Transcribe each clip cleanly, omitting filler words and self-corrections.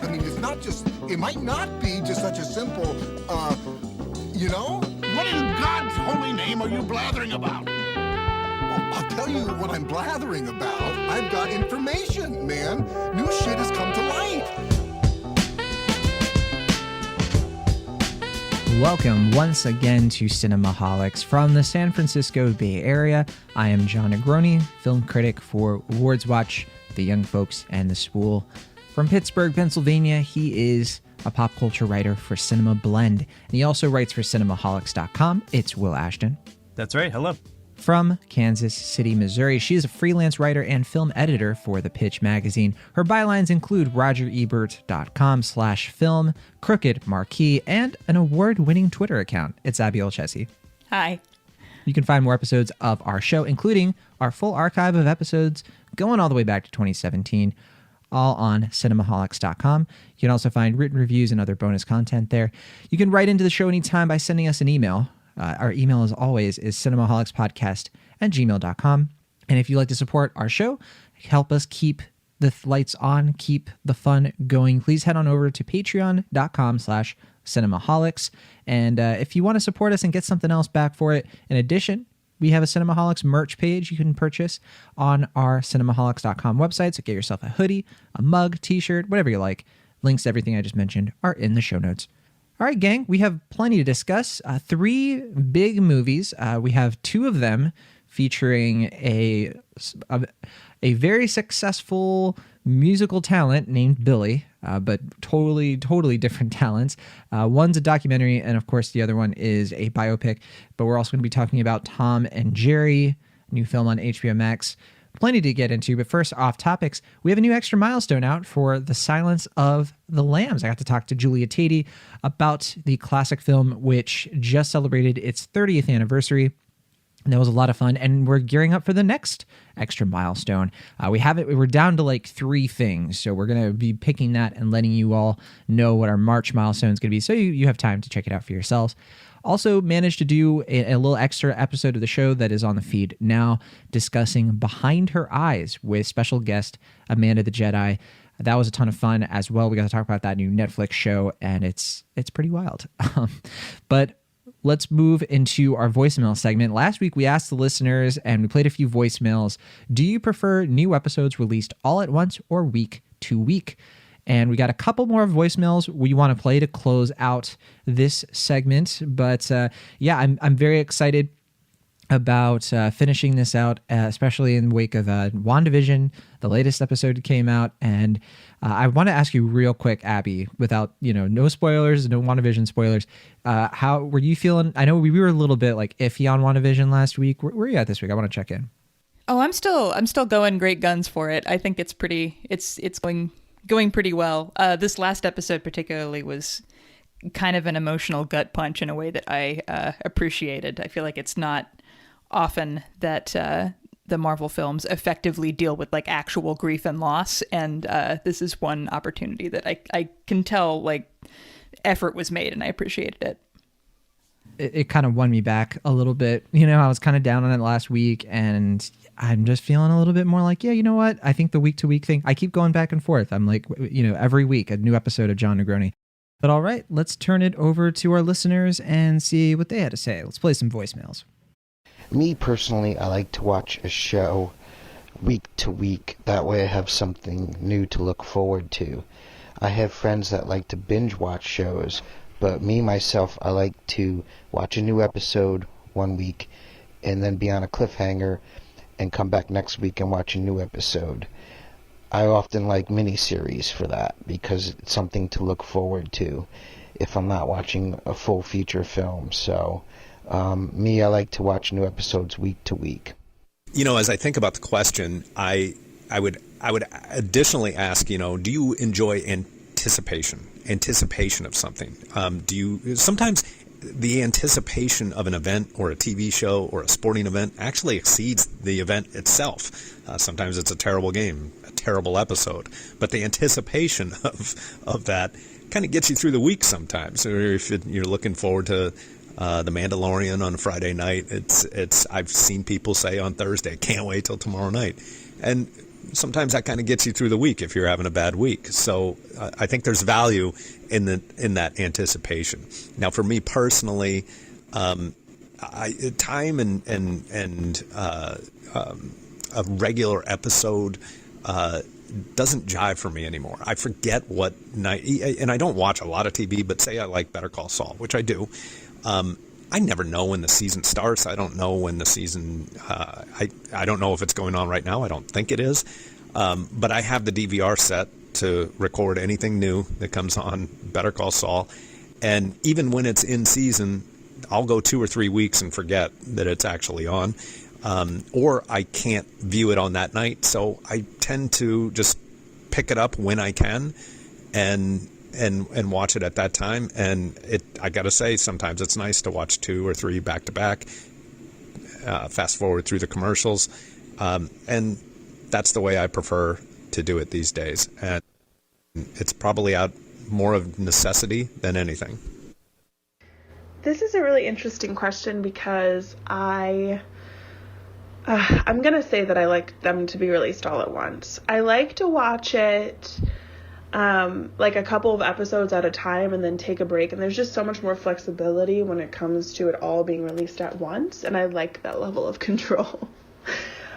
I mean, it's not just, it might not be just such a simple, you know? What in God's holy name are you blathering about? Well, I'll tell you what I'm blathering about. I've got information, man. New shit has come to light. Welcome once again to Cinemaholics from the San Francisco Bay Area. I am John Negroni, film critic for Awards Watch, The Young Folks, and The Spool. From Pittsburgh, Pennsylvania, he is a pop culture writer for Cinema Blend, and he also writes for Cinemaholics.com. It's Will Ashton. That's right. Hello. From Kansas City, Missouri, she is a freelance writer and film editor for The Pitch magazine. Her bylines include RogerEbert.com/film, Crooked Marquee, and an award-winning Twitter account. It's Abby Olchesi. Hi. You can find more episodes of our show, including our full archive of episodes going all the way back to 2017, all on cinemaholics.com. You can also find written reviews and other bonus content there. You can write into the show anytime by sending us an email. Our email, as always, is cinemaholicspodcast@gmail.com. And if you'd like to support our show, help us keep the lights on, keep the fun going, please head on over to patreon.com/cinemaholics. And if you want to support us and get something else back for it, in addition, we have a Cinemaholics merch page you can purchase on our cinemaholics.com website. So get yourself a hoodie, a mug, t-shirt, whatever you like. Links to everything I just mentioned are in the show notes. All right, gang, we have plenty to discuss. 3 big movies. We have 2 of them featuring a very successful musical talent named Billie, but totally different talents. One's a documentary, and of course the other one is a biopic. But we're also going to be talking about Tom and Jerry, a new film on HBO Max. Plenty to get into, but first, off topics, we have a new extra milestone out for The Silence of the Lambs. I got to talk to Julia Tatey about the classic film, which just celebrated its 30th anniversary. And that was a lot of fun, and we're gearing up for the next extra milestone. We're down to like 3 things, so we're going to be picking that and letting you all know what our March milestone is going to be, so you have time to check it out for yourselves. Also managed to do a little extra episode of the show that is on the feed now, discussing Behind Her Eyes with special guest Amanda the Jedi. That was a ton of fun as well. We got to talk about that new Netflix show, and it's pretty wild. But let's move into our voicemail segment. Last week, we asked the listeners, and we played a few voicemails. Do you prefer new episodes released all at once or week to week? And we got a couple more voicemails we want to play to close out this segment. But I'm very excited about finishing this out, especially in the wake of WandaVision. The latest episode came out, and I want to ask you real quick, Abby, without no spoilers, no WandaVision spoilers. How were you feeling? I know we were a little bit like iffy on WandaVision last week. Where are you at this week? I want to check in. Oh, I'm still going great guns for it. I think it's going pretty well. This last episode particularly was kind of an emotional gut punch in a way that I appreciated. I feel like it's not often that the Marvel films effectively deal with like actual grief and loss, and this is one opportunity that I can tell like effort was made, and I appreciated it. It kind of won me back a little bit. I was kind of down on it last week, and I'm just feeling a little bit more like, yeah, you know what? I think the week-to-week thing, I keep going back and forth. I'm like, every week, a new episode of John Negroni. But all right, let's turn it over to our listeners and see what they had to say. Let's play some voicemails. Me, personally, I like to watch a show week to week. That way I have something new to look forward to. I have friends that like to binge watch shows, but me, myself, I like to watch a new episode one week and then be on a cliffhanger and come back next week and watch a new episode. I often like miniseries for that because it's something to look forward to if I'm not watching a full feature film. So, me, I like to watch new episodes week to week. As I think about the question, I would additionally ask, do you enjoy anticipation of something? Sometimes the anticipation of an event or a TV show or a sporting event actually exceeds the event itself. Sometimes it's a terrible game, a terrible episode, but the anticipation of that kind of gets you through the week sometimes. Or if you're looking forward to The Mandalorian on a Friday night, I've seen people say on Thursday, can't wait till tomorrow night. And sometimes that kind of gets you through the week if you're having a bad week. So I think there's value in that anticipation. Now, for me personally, time and a regular episode doesn't jive for me anymore. I forget what night, and I don't watch a lot of TV, but say I like Better Call Saul, which I do. I never know when the season starts. I don't know when the season, I don't know if it's going on right now. I don't think it is. But I have the DVR set to record anything new that comes on Better Call Saul. And even when it's in season, I'll go 2 or 3 weeks and forget that it's actually on. Or I can't view it on that night. So I tend to just pick it up when I can and watch it at that time. And I gotta say, sometimes it's nice to watch 2 or 3 back to back, fast forward through the commercials. And that's the way I prefer to do it these days. And it's probably out more of necessity than anything. This is a really interesting question because I'm going to say that I like them to be released all at once. I like to watch it like a couple of episodes at a time and then take a break. And there's just so much more flexibility when it comes to it all being released at once. And I like that level of control.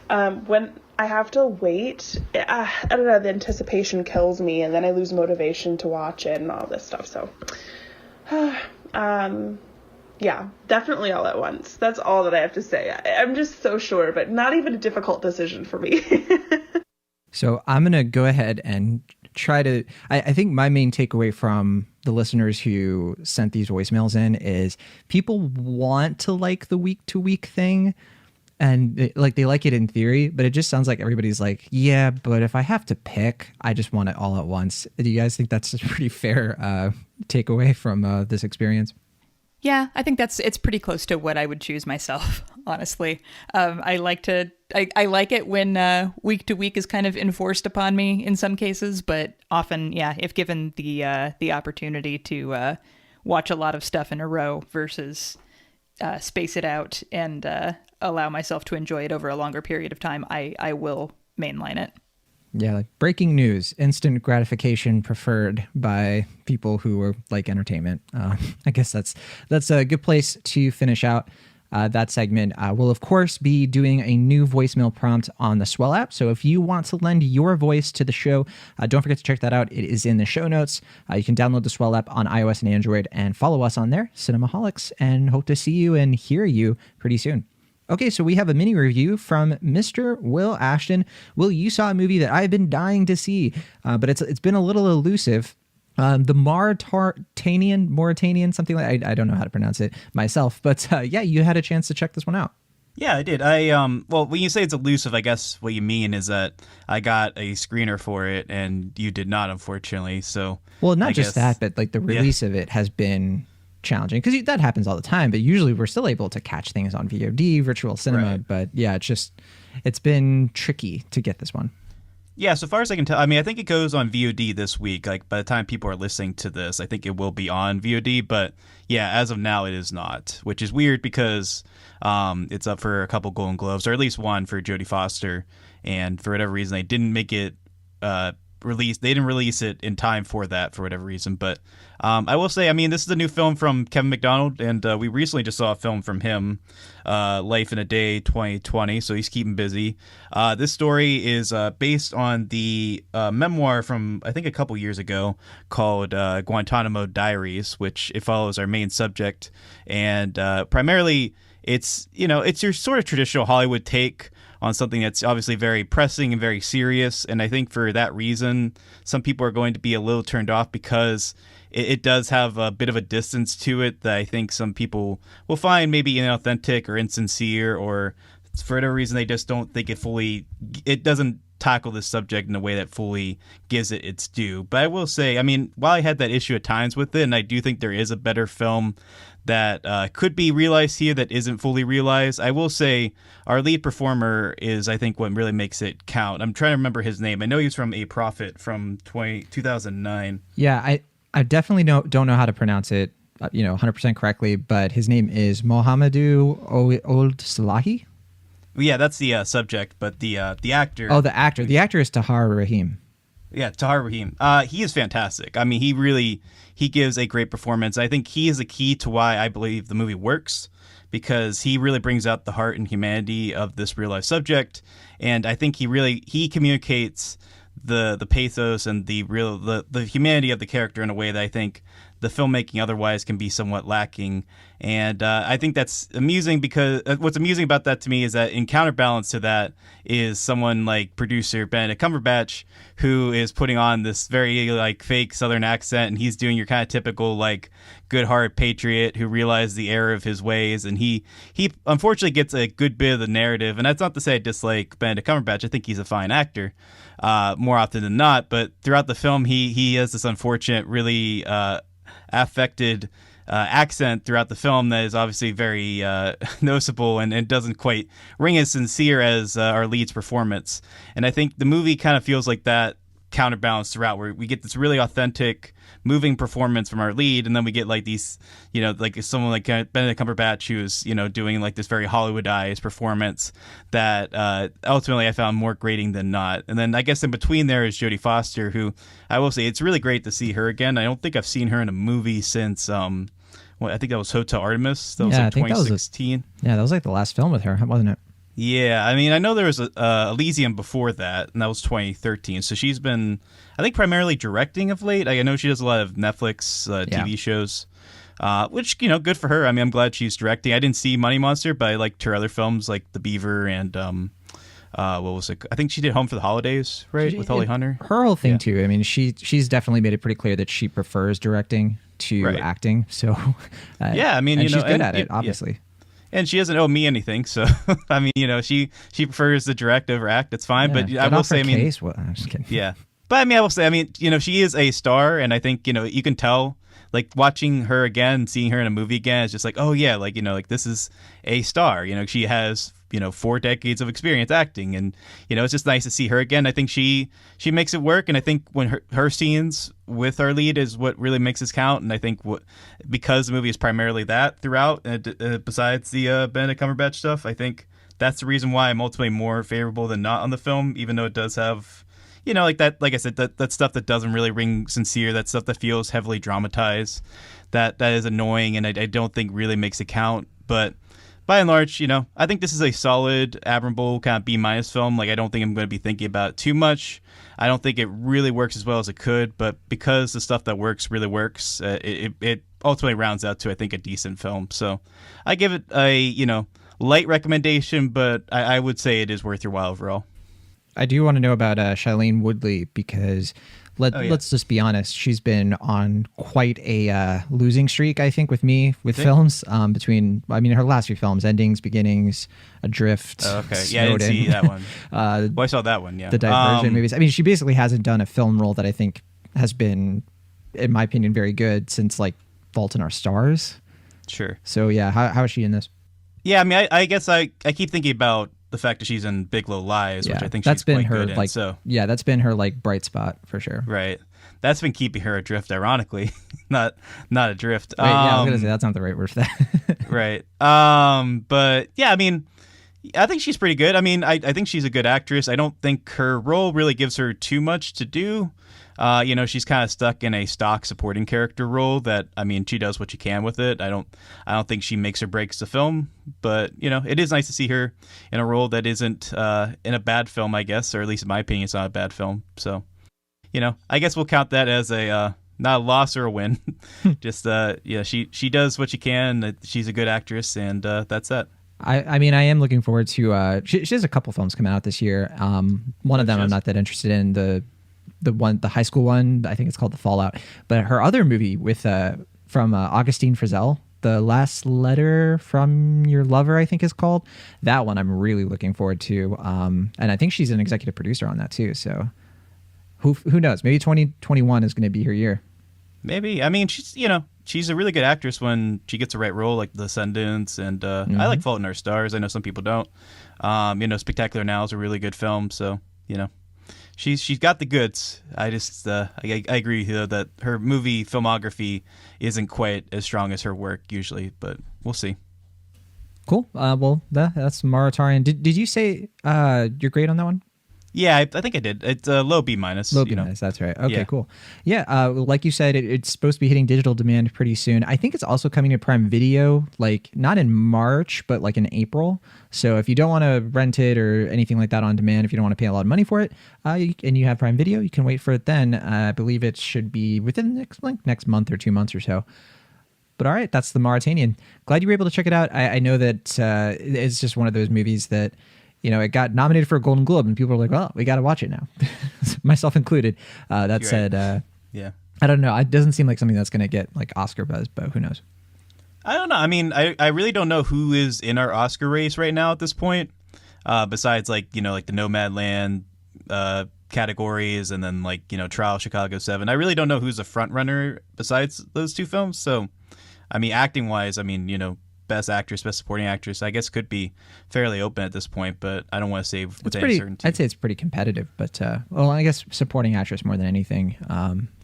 When I have to wait, I don't know, the anticipation kills me and then I lose motivation to watch it and all this stuff. So, yeah, definitely all at once. That's all that I have to say. I'm just so sure, but not even a difficult decision for me. So I'm going to go ahead and try to, I think my main takeaway from the listeners who sent these voicemails in is people want to like the week to week thing. And they like it in theory, but it just sounds like everybody's like, yeah, but if I have to pick, I just want it all at once. Do you guys think that's a pretty fair takeaway from this experience? Yeah, I think it's pretty close to what I would choose myself, honestly. I like it when week to week is kind of enforced upon me in some cases, but often, yeah, if given the opportunity to watch a lot of stuff in a row versus space it out and allow myself to enjoy it over a longer period of time, I will mainline it. Yeah, like breaking news, instant gratification preferred by people who are like entertainment. I guess that's a good place to finish out that segment. We'll, of course, be doing a new voicemail prompt on the Swell app. So if you want to lend your voice to the show, don't forget to check that out. It is in the show notes. You can download the Swell app on iOS and Android and follow us on there, Cinemaholics, and hope to see you and hear you pretty soon. Okay, so we have a mini review from Mr. Will Ashton. Will, you saw a movie that I've been dying to see, but it's been a little elusive. The Mauritanian, something like I don't know how to pronounce it myself, but yeah, you had a chance to check this one out. Yeah, I did. Well, when you say it's elusive, I guess what you mean is that I got a screener for it and you did not, unfortunately. So, well, not just that, but like the release of it has been challenging because that happens all the time, but usually we're still able to catch things on VOD, virtual cinema. Right. But yeah, it's been tricky to get this one. Yeah, so far as I can tell, I mean, I think it goes on VOD this week. Like by the time people are listening to this, I think it will be on VOD. But yeah, as of now, it is not, which is weird because it's up for a couple Golden Globes, or at least one for Jodie Foster, and for whatever reason, they didn't make it release. They didn't release it in time for that for whatever reason. But I will say, I mean, this is a new film from Kevin McDonald, and we recently just saw a film from him, Life in a Day 2020, so he's keeping busy. This story is based on the memoir from, I think, a couple years ago called Guantanamo Diaries, which it follows our main subject. And primarily, it's your sort of traditional Hollywood take on something that's obviously very pressing and very serious. And I think for that reason, some people are going to be a little turned off because it does have a bit of a distance to it that I think some people will find maybe inauthentic or insincere, or for whatever reason, they just don't think it doesn't tackle this subject in a way that fully gives it its due. But I will say, I mean, while I had that issue at times with it, and I do think there is a better film that could be realized here that isn't fully realized, I will say our lead performer is, I think, what really makes it count. I'm trying to remember his name. I know he's from A Prophet from 2009. Yeah, I definitely don't know how to pronounce it 100% correctly, but his name is Mohamedou Ould Salahi. Yeah, that's the subject, but the actor. Oh, the actor. The actor is Tahar Rahim. Yeah, Tahar Rahim. He is fantastic. I mean, he gives a great performance. I think he is the key to why I believe the movie works, because he really brings out the heart and humanity of this real life subject, and I think he communicates the pathos and the humanity of the character in a way that I think the filmmaking otherwise can be somewhat lacking. And I think that's amusing, because what's amusing about that to me is that in counterbalance to that is someone like producer Benedict Cumberbatch, who is putting on this very like fake Southern accent, and he's doing your kind of typical like good-hearted patriot who realizes the error of his ways, and he unfortunately gets a good bit of the narrative. And that's not to say I dislike Benedict Cumberbatch. I think he's a fine actor more often than not, but throughout the film he has this unfortunate, really affected accent throughout the film that is obviously very noticeable and doesn't quite ring as sincere as our lead's performance. And I think the movie kind of feels like that counterbalance throughout, where we get this really authentic, moving performance from our lead, and then we get like these, like someone like Benedict Cumberbatch who's doing like this very Hollywoodized performance that ultimately I found more grating than not. And then I guess in between there is Jodie Foster, who I will say it's really great to see her again. I don't think I've seen her in a movie since I think that was Hotel Artemis. That was like 2016. That was like the last film with her, wasn't it? Yeah, I mean, I know there was Elysium before that, and that was 2013. So she's been, I think, primarily directing of late. I know she does a lot of Netflix TV shows, which, good for her. I mean, I'm glad she's directing. I didn't see Money Monster, but I liked her other films like The Beaver and what was it? I think she did Home for the Holidays, right, with Holly Hunter. Her whole thing too. I mean, she's definitely made it pretty clear that she prefers directing to acting. So yeah, I mean, and she's good at it, obviously. Yeah. And she doesn't owe me anything, so I mean, she prefers to direct over act. It's fine, but I will say, I mean, I'm just kidding. Yeah, but I mean, I will say, I mean, she is a star, and I think you can tell, like watching her again, seeing her in a movie again, it's just like, oh yeah, like like this is a star. She has 4 decades of experience acting, and it's just nice to see her again. I think she makes it work, and I think when her scenes with our lead is what really makes this count. And I think because the movie is primarily that throughout, besides the Benedict Cumberbatch stuff, I think that's the reason why I'm ultimately more favorable than not on the film, even though it does have like that, like I said, that stuff that doesn't really ring sincere, that stuff that feels heavily dramatized, that is annoying, and I don't think really makes it count. But by and large, I think this is a solid, admirable kind of B- film. Like, I don't think I'm going to be thinking about it too much. I don't think it really works as well as it could, but because the stuff that works really works, it ultimately rounds out to, I think, a decent film. So I give it a, light recommendation, but I would say it is worth your while overall. I do want to know about Shailene Woodley, because let's just be honest, she's been on quite a losing streak, I think, with me with films. Between, I mean, her last few films, Endings, Beginnings, Adrift. Oh, okay, Snowden. yeah, I didn't see that one. Well, I saw that one. Yeah, the Divergent movies. I mean, she basically hasn't done a film role that I think has been, in my opinion, very good since like Fault in Our Stars. Sure. So yeah, how is she in this? Yeah, I mean, I guess I keep thinking about the fact that she's in Big Little Lies, which I think that's she's been quite her good in. like, So yeah, that's been her like bright spot for sure. Right, that's been keeping her adrift, ironically, not adrift. Wait, yeah, I was gonna say that's not the right word for that. Right. But yeah, I mean, I think she's pretty good. I mean, I think she's a good actress. I don't think her role really gives her too much to do. She's kind of stuck in a stock supporting character role that, I mean, she does what she can with it. I don't think she makes or breaks the film, but it is nice to see her in a role that isn't in a bad film, I guess, or at least in my opinion, it's not a bad film. So, I guess we'll count that as a not a loss or a win. Just she does what she can. She's a good actress, and that's that. I mean, I am looking forward to. She has a couple films coming out this year. One of them I'm not that interested in. The high school one, I think it's called The Fallout. But her other movie with from Augustine Frizzell, The Last Letter from Your Lover, I think is called. That one I'm really looking forward to. And I think she's an executive producer on that too. So who knows? Maybe 2021 is going to be her year. Maybe. I mean, she's a really good actress when she gets the right role, like The Descendants, and I like Fault in Our Stars. I know some people don't. Spectacular Now is a really good film, so she's got the goods. I just I agree with you, that her movie filmography isn't quite as strong as her work usually, but we'll see. Cool. Well, that's Mauritanian. Did you say your grade on that one? Yeah, I think I did. It's a low B minus. Low B minus, that's right. Okay, Yeah. cool. Yeah, like you said, it's supposed to be hitting digital demand pretty soon. I think it's also coming to Prime Video, like not in March, but like in April. So if you don't want to rent it or anything like that on demand, if you don't want to pay a lot of money for it, and you have Prime Video, you can wait for it then. I believe it should be within the next month or 2 months or so. But all right, that's the Mauritanian. Glad you were able to check it out. I know that it's just one of those movies that, it got nominated for a Golden Globe, and people were like, well, we got to watch it now, myself included. That said, yeah, I don't know. It doesn't seem like something that's going to get like Oscar buzz, but who knows? I don't know. I mean, I really don't know who is in our Oscar race right now at this point, besides like the Nomadland categories and then Trial Chicago 7. I really don't know who's a front runner besides those two films. So, I mean, acting wise, Best Actress, Best Supporting Actress, I guess could be fairly open at this point, but I don't want to say with any certainty. I'd say it's pretty competitive, but I guess Supporting Actress more than anything.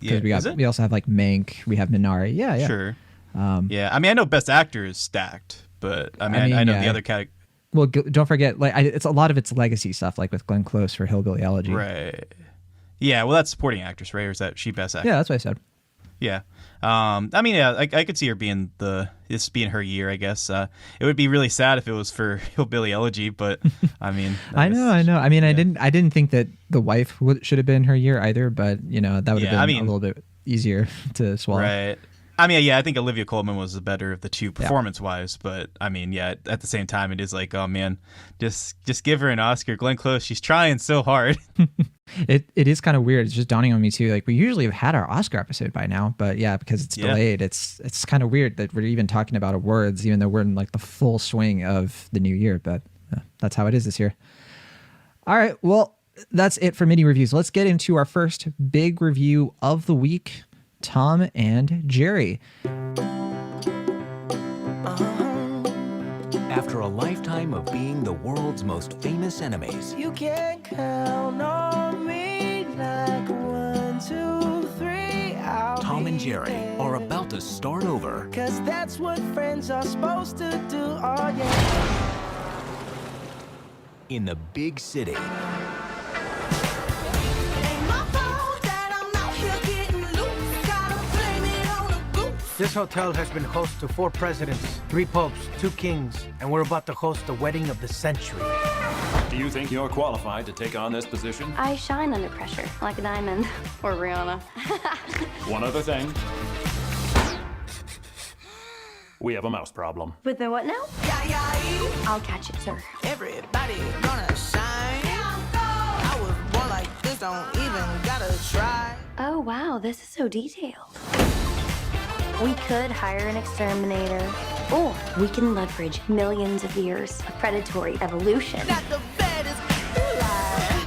Because we also have like Mank, we have Minari. Yeah. Sure. Yeah, I mean, I know Best Actor is stacked, but I know the other category. Well, don't forget, it's a lot of its legacy stuff, like with Glenn Close for Hillbilly Elegy. Right. Yeah, well, that's Supporting Actress, right? Or is that she Best Actor? Yeah, that's what I said. Yeah. I could see her being this being her year, I guess. It would be really sad if it was for Hillbilly Elegy, but I mean, I know. I mean, yeah. I didn't think that The Wife should have been her year either, but that would have been a little bit easier to swallow. Right. I mean, yeah, I think Olivia Colman was the better of the two performance-wise, but I mean, yeah, at the same time, it is like, oh man, just give her an Oscar. Glenn Close, she's trying so hard. It is kind of weird. It's just dawning on me too. Like we usually have had our Oscar episode by now, but yeah, because it's delayed, it's kind of weird that we're even talking about awards, even though we're in like the full swing of the new year. But that's how it is this year. All right, well, that's it for mini reviews. Let's get into our first big review of the week. Tom and Jerry. After a lifetime of being the world's most famous enemies, you can count on me like 1, 2, 3. Tom and Jerry are about to start over. 'Cause that's what friends are supposed to do. Oh yeah. In the big city. This hotel has been host to 4 presidents, 3 popes, 2 kings, and we're about to host the wedding of the century. Do you think you're qualified to take on this position? I shine under pressure, like a diamond. Or Rihanna. One other thing. We have a mouse problem. With the what now? I'll catch it, sir. Everybody gonna shine. I was born like this, don't even gotta try. Oh, wow, this is so detailed. We could hire an exterminator, or we can leverage millions of years of predatory evolution. Got the baddest lie.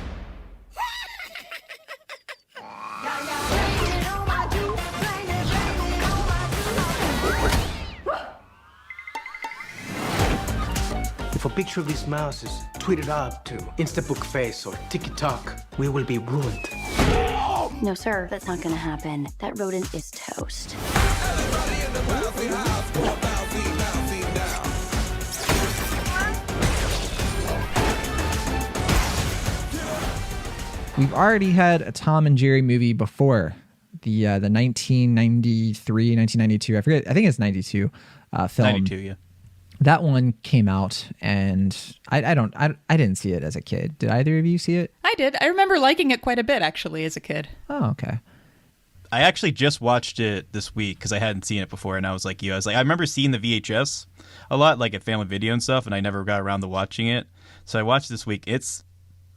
If a picture of this mouse is tweeted out to Instabook Face or TikTok, we will be ruined. No, sir, that's not gonna happen. That rodent is toast. We've already had a Tom and Jerry movie before, the 1993, 1992, I forget, I think it's 92 film. 92, yeah. That one came out, and I didn't see it as a kid. Did either of you see it? I did. I remember liking it quite a bit, actually, as a kid. Oh, okay. I actually just watched it this week because I hadn't seen it before, and I was like you. I remember seeing the VHS a lot, like at Family Video and stuff, and I never got around to watching it. So I watched this week. It's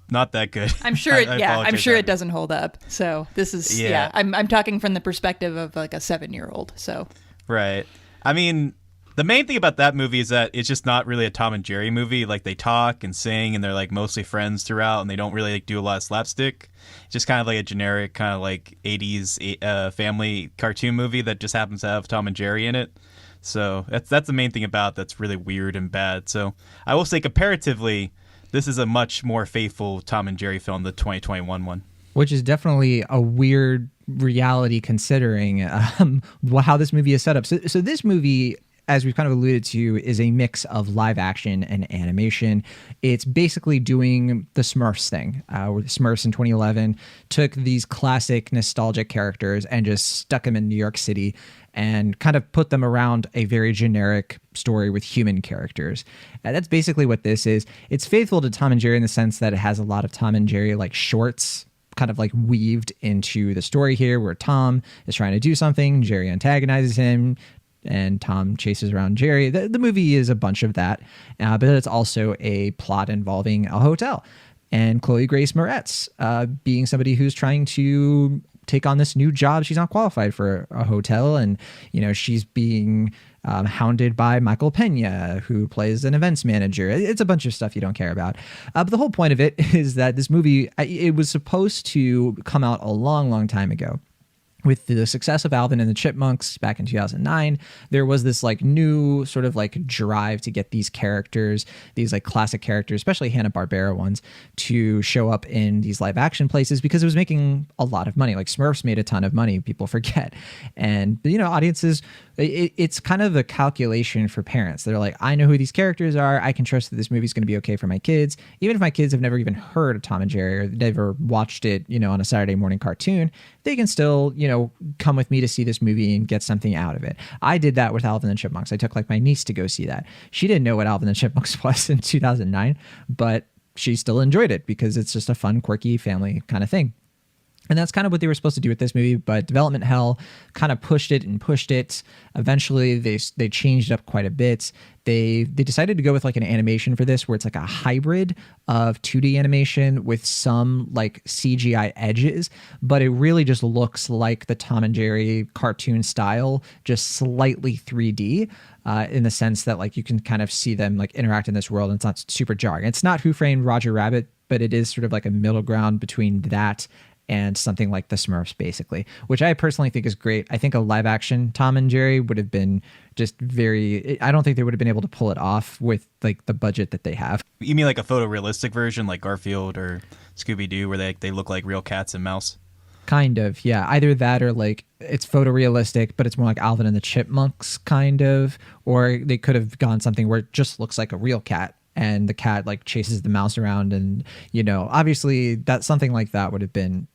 not that good. I'm sure. I'm sure it doesn't hold up. So this is I'm talking from the perspective of like a 7-year-old. So right. I mean, the main thing about that movie is that it's just not really a Tom and Jerry movie. Like they talk and sing, and they're like mostly friends throughout, and they don't really like do a lot of slapstick. It's just kind of like a generic kind of like 80s family cartoon movie that just happens to have Tom and Jerry in it. So that's the main thing about that's really weird and bad. So I will say comparatively, this is a much more faithful Tom and Jerry film, the 2021 one. Which is definitely a weird reality considering how this movie is set up. So this movie as we've kind of alluded to, is a mix of live action and animation. It's basically doing the Smurfs thing, where the Smurfs in 2011 took these classic nostalgic characters and just stuck them in New York City and kind of put them around a very generic story with human characters. And that's basically what this is. It's faithful to Tom and Jerry in the sense that it has a lot of Tom and Jerry like shorts kind of like weaved into the story here, where Tom is trying to do something, Jerry antagonizes him, and Tom chases around Jerry. The movie is a bunch of that, but it's also a plot involving a hotel and Chloe Grace Moretz being somebody who's trying to take on this new job. She's not qualified for a hotel, and she's being hounded by Michael Pena, who plays an events manager. It's a bunch of stuff you don't care about. But the whole point of it is that this movie, it was supposed to come out a long, long time ago. With the success of Alvin and the Chipmunks back in 2009, there was this like new sort of like drive to get these characters, these like classic characters, especially Hanna-Barbera ones, to show up in these live action places because it was making a lot of money. Like Smurfs made a ton of money, people forget. And, audiences, it's kind of a calculation for parents. They're like, I know who these characters are. I can trust that this movie's going to be okay for my kids. Even if my kids have never even heard of Tom and Jerry or never watched it, on a Saturday morning cartoon, they can still, come with me to see this movie and get something out of it. I did that with Alvin and the Chipmunks. I took like my niece to go see that. She didn't know what Alvin and the Chipmunks was in 2009, but she still enjoyed it because it's just a fun, quirky family kind of thing. And that's kind of what they were supposed to do with this movie, but development hell kind of pushed it and pushed it. Eventually, they changed it up quite a bit. They decided to go with like an animation for this, where it's like a hybrid of 2D animation with some like CGI edges, but it really just looks like the Tom and Jerry cartoon style, just slightly 3D. In the sense that like you can kind of see them like interact in this world, and it's not super jarring. It's not Who Framed Roger Rabbit, but it is sort of like a middle ground between that and something like the Smurfs, basically, which I personally think is great. I think a live action Tom and Jerry would have been just I don't think they would have been able to pull it off with like the budget that they have. You mean like a photorealistic version like Garfield or Scooby-Doo, where they look like real cats and mouse? Kind of, yeah. Either that or like it's photorealistic, but it's more like Alvin and the Chipmunks kind of, or they could have gone something where it just looks like a real cat and the cat like chases the mouse around, and obviously that something like that would have been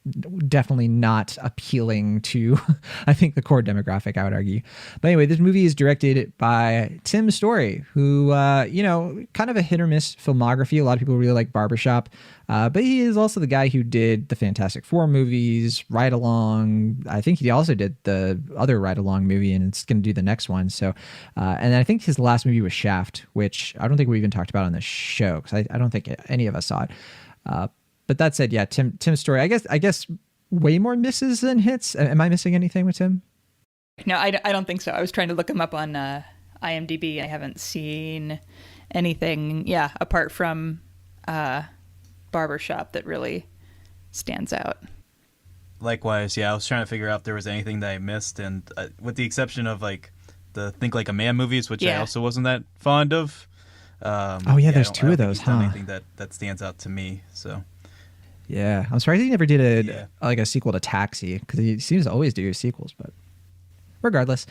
definitely not appealing to I think the core demographic, I would argue. But anyway, this movie is directed by Tim Story, who kind of a hit or miss filmography. A lot of people really like Barbershop, but he is also the guy who did the Fantastic Four movies, Ride Along. I think he also did the other Ride Along movie, and it's going to do the next one. So and I think his last movie was Shaft, which I don't think we even talked about on the show because I don't think any of us saw it. But that said, yeah, Tim Story, I guess way more misses than hits. Am I missing anything with Tim? No, I don't think so. I was trying to look him up on IMDb. I haven't seen anything, apart from Barbershop that really stands out. Likewise, I was trying to figure out if there was anything that I missed, and with the exception of like the Think Like a Man movies, which I also wasn't that fond of. There's two of those, huh? Anything that stands out to me, so. Yeah, I'm surprised he never did a sequel to Taxi, because he seems to always do sequels, but regardless.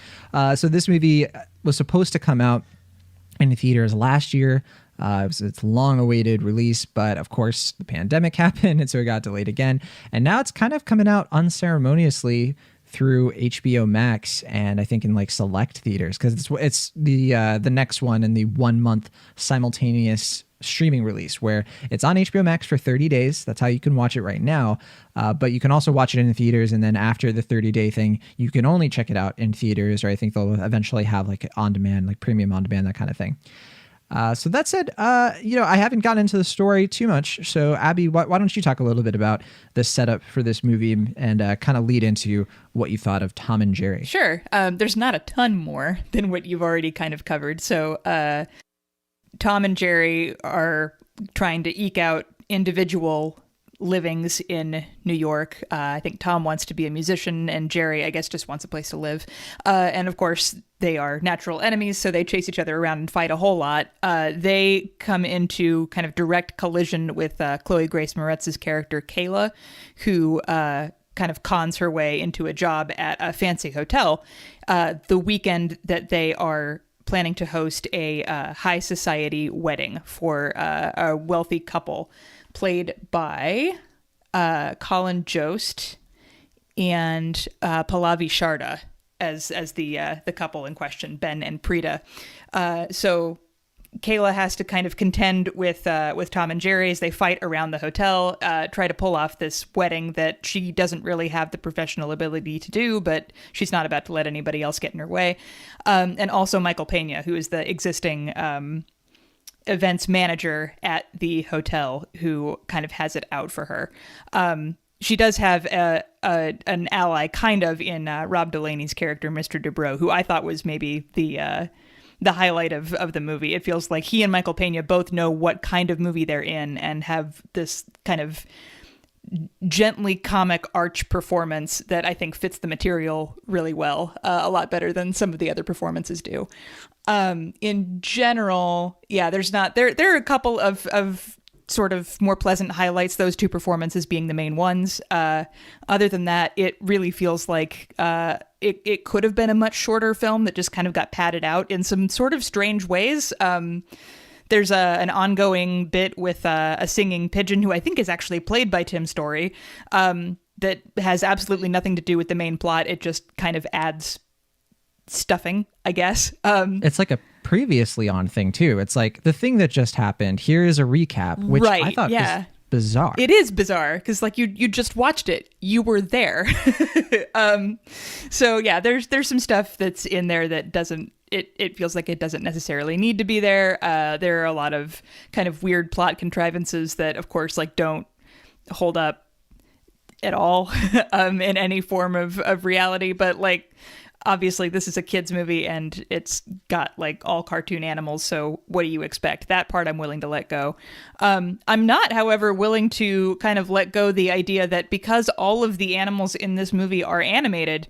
So this movie was supposed to come out in the theaters last year. It's long-awaited release, but of course the pandemic happened, and so it got delayed again. And now it's kind of coming out unceremoniously through HBO Max, and I think in like select theaters, because it's the next one in the 1 month simultaneous streaming release, where it's on HBO Max for 30 days. That's how you can watch it right now. But you can also watch it in the theaters, and then after the 30-day thing, you can only check it out in theaters, or I think they'll eventually have like on-demand, like premium on-demand, that kind of thing. So that said, I haven't gotten into the story too much. So Abby, why don't you talk a little bit about the setup for this movie and kind of lead into what you thought of Tom and Jerry? Sure. There's not a ton more than what you've already kind of covered. So Tom and Jerry are trying to eke out individual livings in New York. I think Tom wants to be a musician, and Jerry, I guess, just wants a place to live. And of course, they are natural enemies, so they chase each other around and fight a whole lot. They come into kind of direct collision with Chloe Grace Moretz's character, Kayla, who kind of cons her way into a job at a fancy hotel. The weekend that they are planning to host a high society wedding for a wealthy couple played by Colin Jost and Pallavi Sharda as the couple in question, Ben and Preeta. So Kayla has to kind of contend with Tom and Jerry as they fight around the hotel, try to pull off this wedding that she doesn't really have the professional ability to do, but she's not about to let anybody else get in her way. And also Michael Pena, who is the existing events manager at the hotel, who kind of has it out for her. She does have an ally kind of in Rob Delaney's character, Mr. Dubrow, who I thought was maybe the highlight of the movie. It feels like he and Michael Pena both know what kind of movie they're in and have this kind of gently comic arch performance that I think fits the material really well, a lot better than some of the other performances do. In general, yeah, there are a couple of sort of more pleasant highlights, those two performances being the main ones. Other than that, it really feels like it could have been a much shorter film that just kind of got padded out in some sort of strange ways. There's an ongoing bit with a singing pigeon who I think is actually played by Tim Story, that has absolutely nothing to do with the main plot. It just kind of adds stuffing, I guess. It's like a previously on thing too. It's like the thing that just happened. Here is a recap, which right, I thought was bizarre. It is bizarre because like you just watched it, you were there. So yeah, there's some stuff that's in there that doesn't. It feels like it doesn't necessarily need to be there. There are a lot of kind of weird plot contrivances that, of course, like don't hold up at all in any form of reality. But like, obviously this is a kid's movie and it's got like all cartoon animals. So what do you expect? That part I'm willing to let go. I'm not, however, willing to kind of let go the idea that because all of the animals in this movie are animated,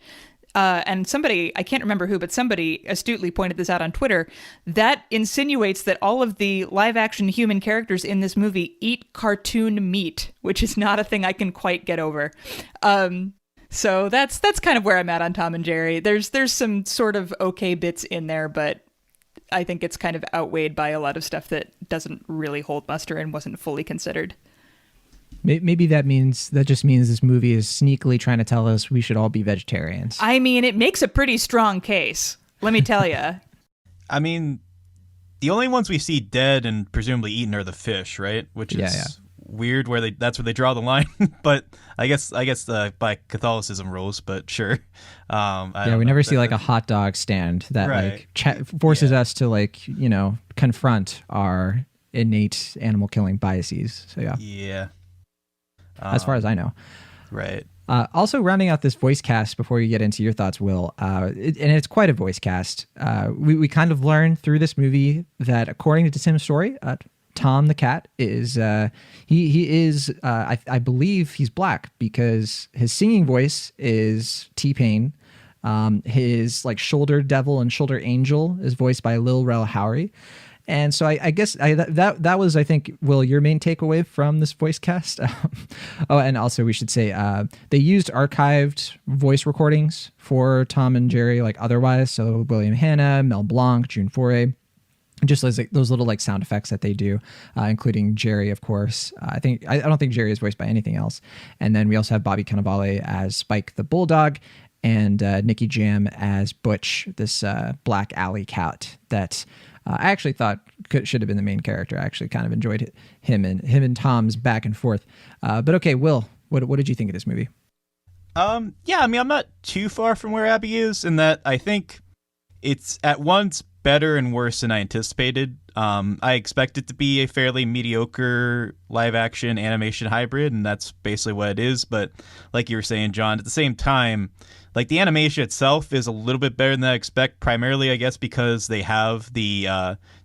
and somebody, I can't remember who, but somebody astutely pointed this out on Twitter, that insinuates that all of the live action human characters in this movie eat cartoon meat, which is not a thing I can quite get over. So that's kind of where I'm at on Tom and Jerry. There's some sort of okay bits in there, but I think it's kind of outweighed by a lot of stuff that doesn't really hold muster and wasn't fully considered. Maybe that just means this movie is sneakily trying to tell us we should all be vegetarians. I mean, it makes a pretty strong case, let me tell you. I mean, the only ones we see dead and presumably eaten are the fish, right? Which is weird that's where they draw the line. But I guess by Catholicism rules, but sure. We never see like a hot dog stand that like forces us to like, confront our innate animal killing biases. So yeah. As far as I know. Right. Also, rounding out this voice cast before you get into your thoughts, Will, and it's quite a voice cast. We kind of learned through this movie that according to Tim's story, Tom the cat is he is I believe he's black because his singing voice is T-Pain. His like shoulder devil and shoulder angel is voiced by Lil Rel Howery. And so I guess that was, I think, Will, your main takeaway from this voice cast. Oh, and also we should say they used archived voice recordings for Tom and Jerry, like otherwise. So William Hanna, Mel Blanc, June Foray, just like those little like sound effects that they do, including Jerry, of course. I don't think Jerry is voiced by anything else. And then we also have Bobby Cannavale as Spike the Bulldog, and Nicky Jam as Butch, this black alley cat that I actually thought should have been the main character. I actually kind of enjoyed him and Tom's back and forth. But okay, Will, what did you think of this movie? Yeah, I mean, I'm not too far from where Abby is in that I think it's at once better and worse than I anticipated. I expect it to be a fairly mediocre live action animation hybrid, and that's basically what it is. But like you were saying, John, at the same time, like the animation itself is a little bit better than I expect, primarily, I guess, because they have the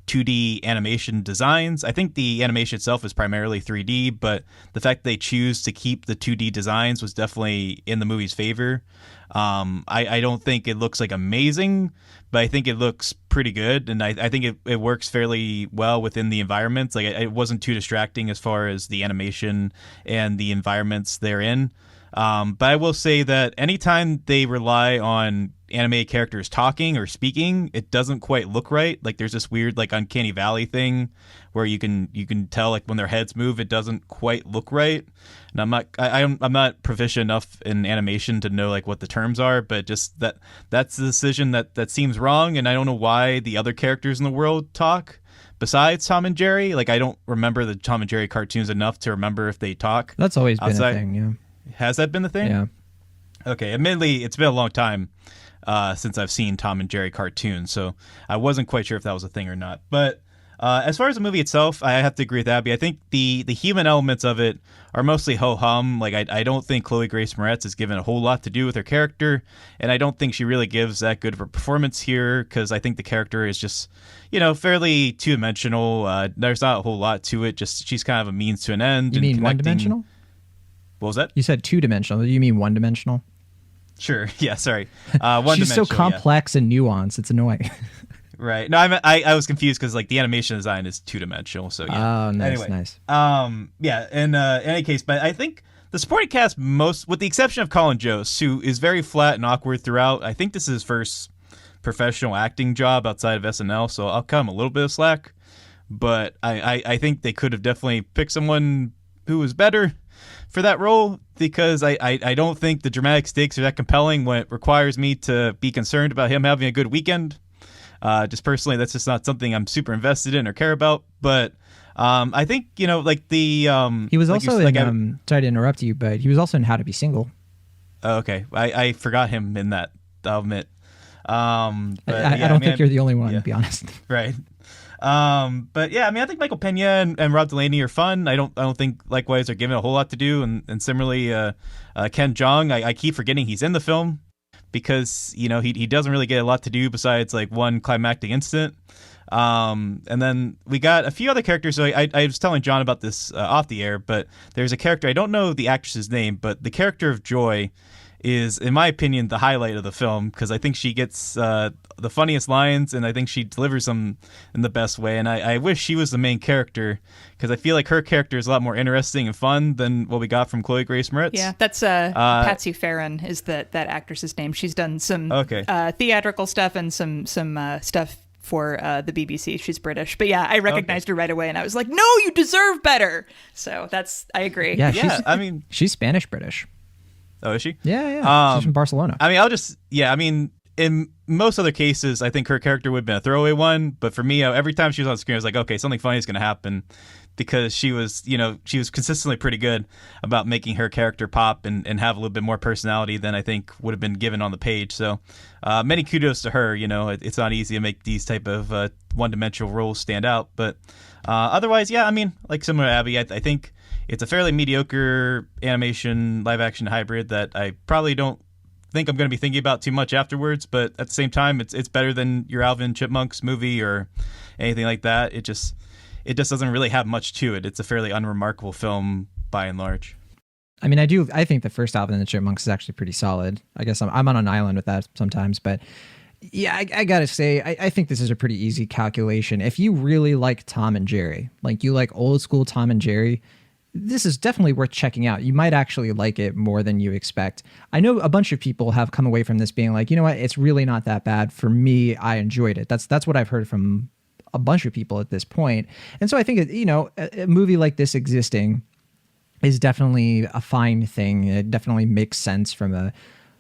2D animation designs. I think the animation itself is primarily 3D, but the fact that they choose to keep the 2D designs was definitely in the movie's favor. I don't think it looks like amazing, but I think it looks pretty good, and I think it works fairly well within the environments. Like it wasn't too distracting as far as the animation and the environments they're in. But I will say that anytime they rely on animated character is talking or speaking, it doesn't quite look right. Like there's this weird like uncanny valley thing where you can tell like when their heads move, it doesn't quite look right. And I'm not proficient enough in animation to know like what the terms are, but just that's the decision that seems wrong. And I don't know why the other characters in the world talk besides Tom and Jerry. Like I don't remember the Tom and Jerry cartoons enough to remember if they talk. That's always been a thing. Yeah. Has that been the thing? Yeah. Okay. Admittedly, it's been a long time since I've seen Tom and Jerry cartoons, so I wasn't quite sure if that was a thing or not. But as far as the movie itself, I have to agree with Abby. I think the human elements of it are mostly ho-hum. Like I don't think Chloe Grace Moretz is given a whole lot to do with her character, and I don't think she really gives that good of a performance here because I think the character is just, fairly two-dimensional. There's not a whole lot to it. Just she's kind of a means to an end. You mean one-dimensional? What was that? You said two-dimensional. You mean one-dimensional? Sure. Yeah. Sorry. One She's so complex and nuanced. It's annoying. Right. No, I was confused because like the animation design is two-dimensional. So yeah. Oh, nice, anyway, nice. Yeah. In any case, but I think the supporting cast, with the exception of Colin Jost, who is very flat and awkward throughout. I think this is his first professional acting job outside of SNL, so I'll cut him a little bit of slack. But I think they could have definitely picked someone who was better for that role, because I don't think the dramatic stakes are that compelling when it requires me to be concerned about him having a good weekend. Just personally, that's just not something I'm super invested in or care about. But I think, like the... he was like also in... sorry to interrupt you, but he was also in How to Be Single. Oh, okay. I forgot him in that, I'll admit. I don't think you're the only one, to be honest. Right. But yeah, I think Michael Pena and Rob Delaney are fun. I don't think likewise they're given a whole lot to do. And similarly, Ken Jeong, I keep forgetting he's in the film because, he doesn't really get a lot to do besides like one climactic incident. And then we got a few other characters. So I was telling John about this off the air, but there's a character, I don't know the actress's name, but the character of Joy is, in my opinion, the highlight of the film because I think she gets the funniest lines and I think she delivers them in the best way. And I wish she was the main character because I feel like her character is a lot more interesting and fun than what we got from Chloe Grace Moretz. Yeah, that's Patsy Farron is that actress's name. She's done some theatrical stuff and some stuff for the BBC. She's British. But yeah, I recognized her right away and I was like, no, you deserve better. So I agree. Yeah, she's Spanish-British. Oh, is she? Yeah. She's from Barcelona. In most other cases, I think her character would have been a throwaway one. But for me, every time she was on screen, I was like, okay, something funny is going to happen because she was consistently pretty good about making her character pop and have a little bit more personality than I think would have been given on the page. So many kudos to her. It's not easy to make these type of one-dimensional roles stand out. But otherwise, yeah, like similar to Abby, I think it's a fairly mediocre animation live-action hybrid that I probably don't think I'm going to be thinking about too much afterwards, but at the same time, it's better than your Alvin Chipmunks movie or anything like that. It just doesn't really have much to it. It's a fairly unremarkable film by and large. I think the first Alvin and the Chipmunks is actually pretty solid. I guess I'm on an island with that sometimes, but yeah, I gotta say, I think this is a pretty easy calculation. If you really like Tom and Jerry, like you like old school Tom and Jerry, this is definitely worth checking out. You might actually like it more than you expect. I know a bunch of people have come away from this being like, you know what, it's really not that bad. For me, I enjoyed it. That's what I've heard from a bunch of people at this point. And so I think, a movie like this existing is definitely a fine thing. It definitely makes sense from a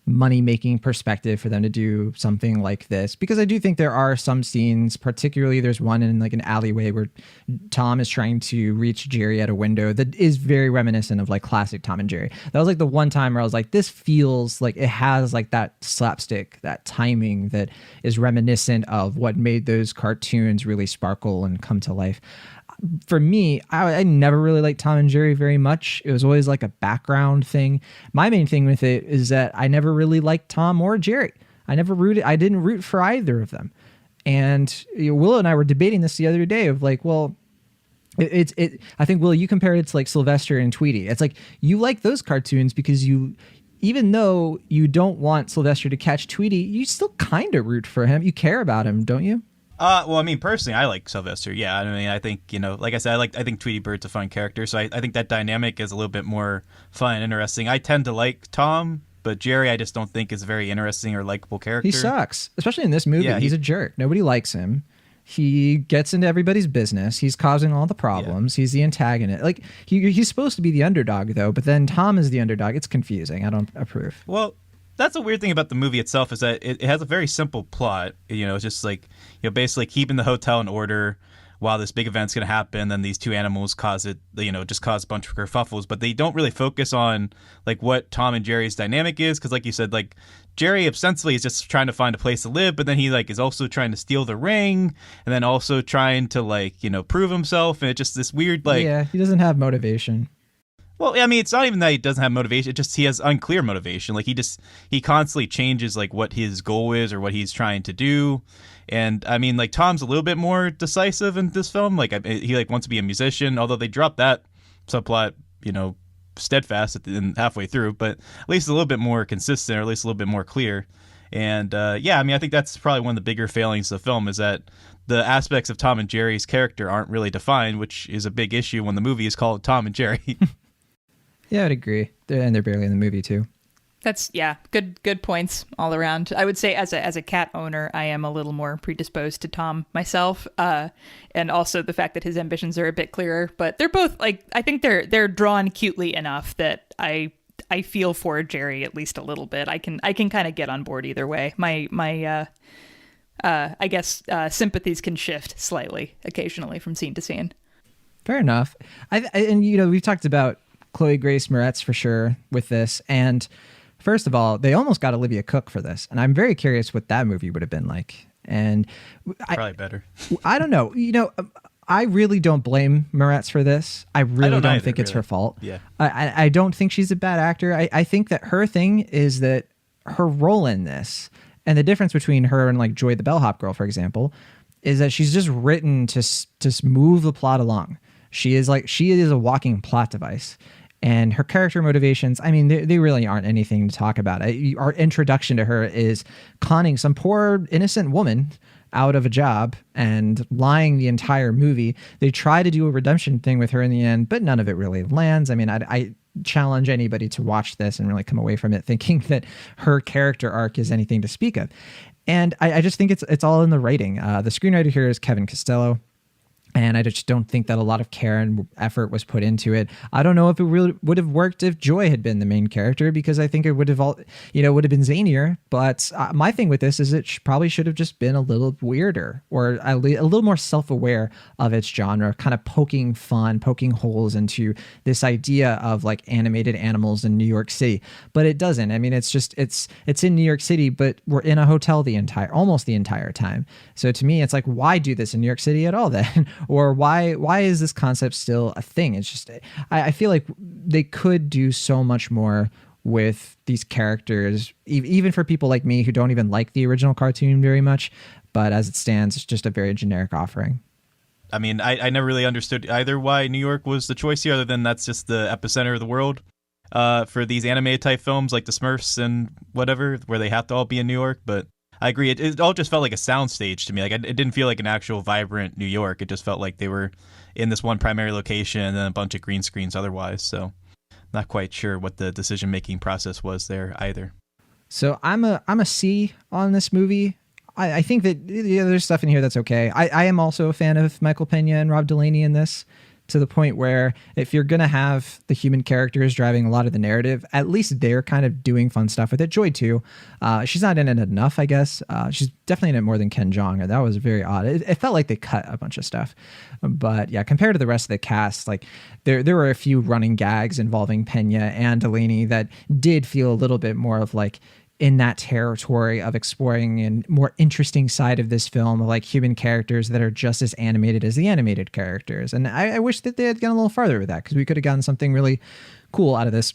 money-making perspective for them to do something like this, because I do think there are some scenes, particularly there's one in like an alleyway where Tom is trying to reach Jerry at a window that is very reminiscent of like classic Tom and Jerry. That was like the one time where I was like, this feels like it has like that slapstick, that timing that is reminiscent of what made those cartoons really sparkle and come to life. For me, I never really liked Tom and Jerry very much. It was always like a background thing. My main thing with it is that I never really liked Tom or Jerry. I didn't root for either of them. And Willow and I were debating this the other day of like, well, I think, Will, you compared it to like Sylvester and Tweety. It's like you like those cartoons because even though you don't want Sylvester to catch Tweety, you still kind of root for him. You care about him, don't you? Personally, I like Sylvester. Yeah, I think, like I said, I think Tweety Bird's a fun character, so I think that dynamic is a little bit more fun and interesting. I tend to like Tom, but Jerry I just don't think is a very interesting or likable character. He sucks, especially in this movie. Yeah, he's a jerk. Nobody likes him. He gets into everybody's business. He's causing all the problems. He's the antagonist. Like he's supposed to be the underdog though, but then Tom is the underdog. It's confusing. I don't approve. Well, that's a weird thing about the movie itself is that it has a very simple plot. It's just like, basically keeping the hotel in order while this big event's going to happen. Then these two animals cause it, just cause a bunch of kerfuffles. But they don't really focus on like what Tom and Jerry's dynamic is. Because like you said, like Jerry ostensibly is just trying to find a place to live, but then he like is also trying to steal the ring, and then also trying to like prove himself. And it's just this weird like he doesn't have motivation. Well, I mean, it's not even that he doesn't have motivation. It just he has unclear motivation. Like he constantly changes like what his goal is or what he's trying to do. And I mean, like Tom's a little bit more decisive in this film. Like he like wants to be a musician, although they dropped that subplot, steadfast halfway through. But at least a little bit more consistent, or at least a little bit more clear. And I mean, I think that's probably one of the bigger failings of the film is that the aspects of Tom and Jerry's character aren't really defined, which is a big issue when the movie is called Tom and Jerry. Yeah, I'd agree. And they're barely in the movie too. That's good points all around. I would say as a cat owner, I am a little more predisposed to Tom myself, and also the fact that his ambitions are a bit clearer. But they're both like I think they're drawn cutely enough that I feel for Jerry at least a little bit. I can kind of get on board either way. My I guess sympathies can shift slightly occasionally from scene to scene. Fair enough. And we've talked about Chloe Grace Moretz for sure with this, and first of all, they almost got Olivia Cooke for this, and I'm very curious what that movie would have been like. And probably better. I don't know. I really don't blame Moretz for this. I really don't think it's her fault. Yeah. I don't think she's a bad actor. I think that her thing is that her role in this, and the difference between her and like Joy the Bellhop Girl, for example, is that she's just written to move the plot along. She is a walking plot device. And her character motivations, I mean, they really aren't anything to talk about. Our introduction to her is conning some poor innocent woman out of a job and lying the entire movie. They try to do a redemption thing with her in the end, but none of it really lands. I mean, I challenge anybody to watch this and really come away from it thinking that her character arc is anything to speak of. And I just think it's all in the writing. The screenwriter here is Kevin Costello. And I just don't think that a lot of care and effort was put into it. I don't know if it really would have worked if Joy had been the main character, because I think it would have would have been zanier. But my thing with this is it probably should have just been a little weirder, or a little more self-aware of its genre, kind of poking holes into this idea of like animated animals in New York City. But it doesn't. I mean, it's in New York City, but we're in a hotel almost the entire time. So to me, it's like, why do this in New York City at all then? Or why is this concept still a thing? It's just, I feel like they could do so much more with these characters, even for people like me who don't even like the original cartoon very much. But as it stands, it's just a very generic offering. I mean, I never really understood either why New York was the choice here, other than that's just the epicenter of the world for these animated type films like the Smurfs and whatever, where they have to all be in New York. But I agree. It all just felt like a soundstage to me. Like it didn't feel like an actual vibrant New York. It just felt like they were in this one primary location and then a bunch of green screens otherwise. So not quite sure what the decision-making process was there either. So I'm a C on this movie. I think that there's stuff in here that's okay. I am also a fan of Michael Pena and Rob Delaney in this, to the point where if you're going to have the human characters driving a lot of the narrative, at least they're kind of doing fun stuff with it. Joy too. She's not in it enough, I guess. She's definitely in it more than Ken Jeong. That was very odd. It felt like they cut a bunch of stuff. But yeah, compared to the rest of the cast, like there were a few running gags involving Pena and Delaney that did feel a little bit more of like in that territory of exploring a more interesting side of this film, like human characters that are just as animated as the animated characters. And I wish that they had gone a little farther with that, because we could have gotten something really cool out of this.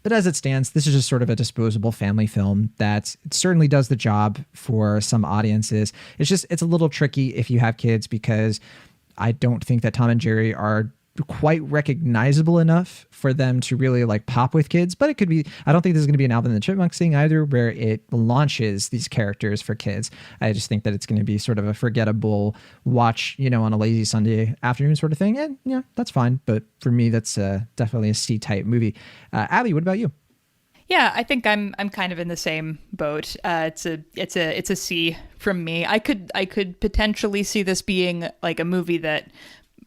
But as it stands, this is just sort of a disposable family film that certainly does the job for some audiences. It's a little tricky if you have kids, because I don't think that Tom and Jerry are quite recognizable enough for them to really like pop with kids. But it could be, I don't think this is going to be an Alvin and the Chipmunks thing either, where it launches these characters for kids. I just think that it's going to be sort of a forgettable watch, on a lazy Sunday afternoon sort of thing. And yeah, that's fine. But for me, that's definitely a C-type movie. Abby, what about you? Yeah, I think I'm kind of in the same boat. It's a C from me. I could potentially see this being like a movie that,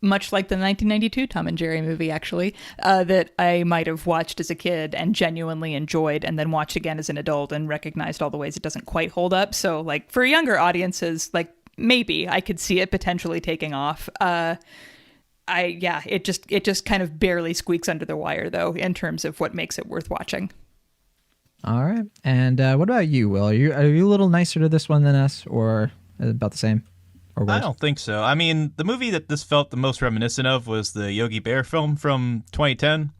much like the 1992 Tom and Jerry movie, actually, that I might have watched as a kid and genuinely enjoyed, and then watched again as an adult and recognized all the ways it doesn't quite hold up. So, like, for younger audiences, like, maybe I could see it potentially taking off. It just kind of barely squeaks under the wire, though, in terms of what makes it worth watching. All right. And what about you, Will? Are you a little nicer to this one than us, or about the same? Or worse? I don't think so. I mean, the movie that this felt the most reminiscent of was the Yogi Bear film from 2010.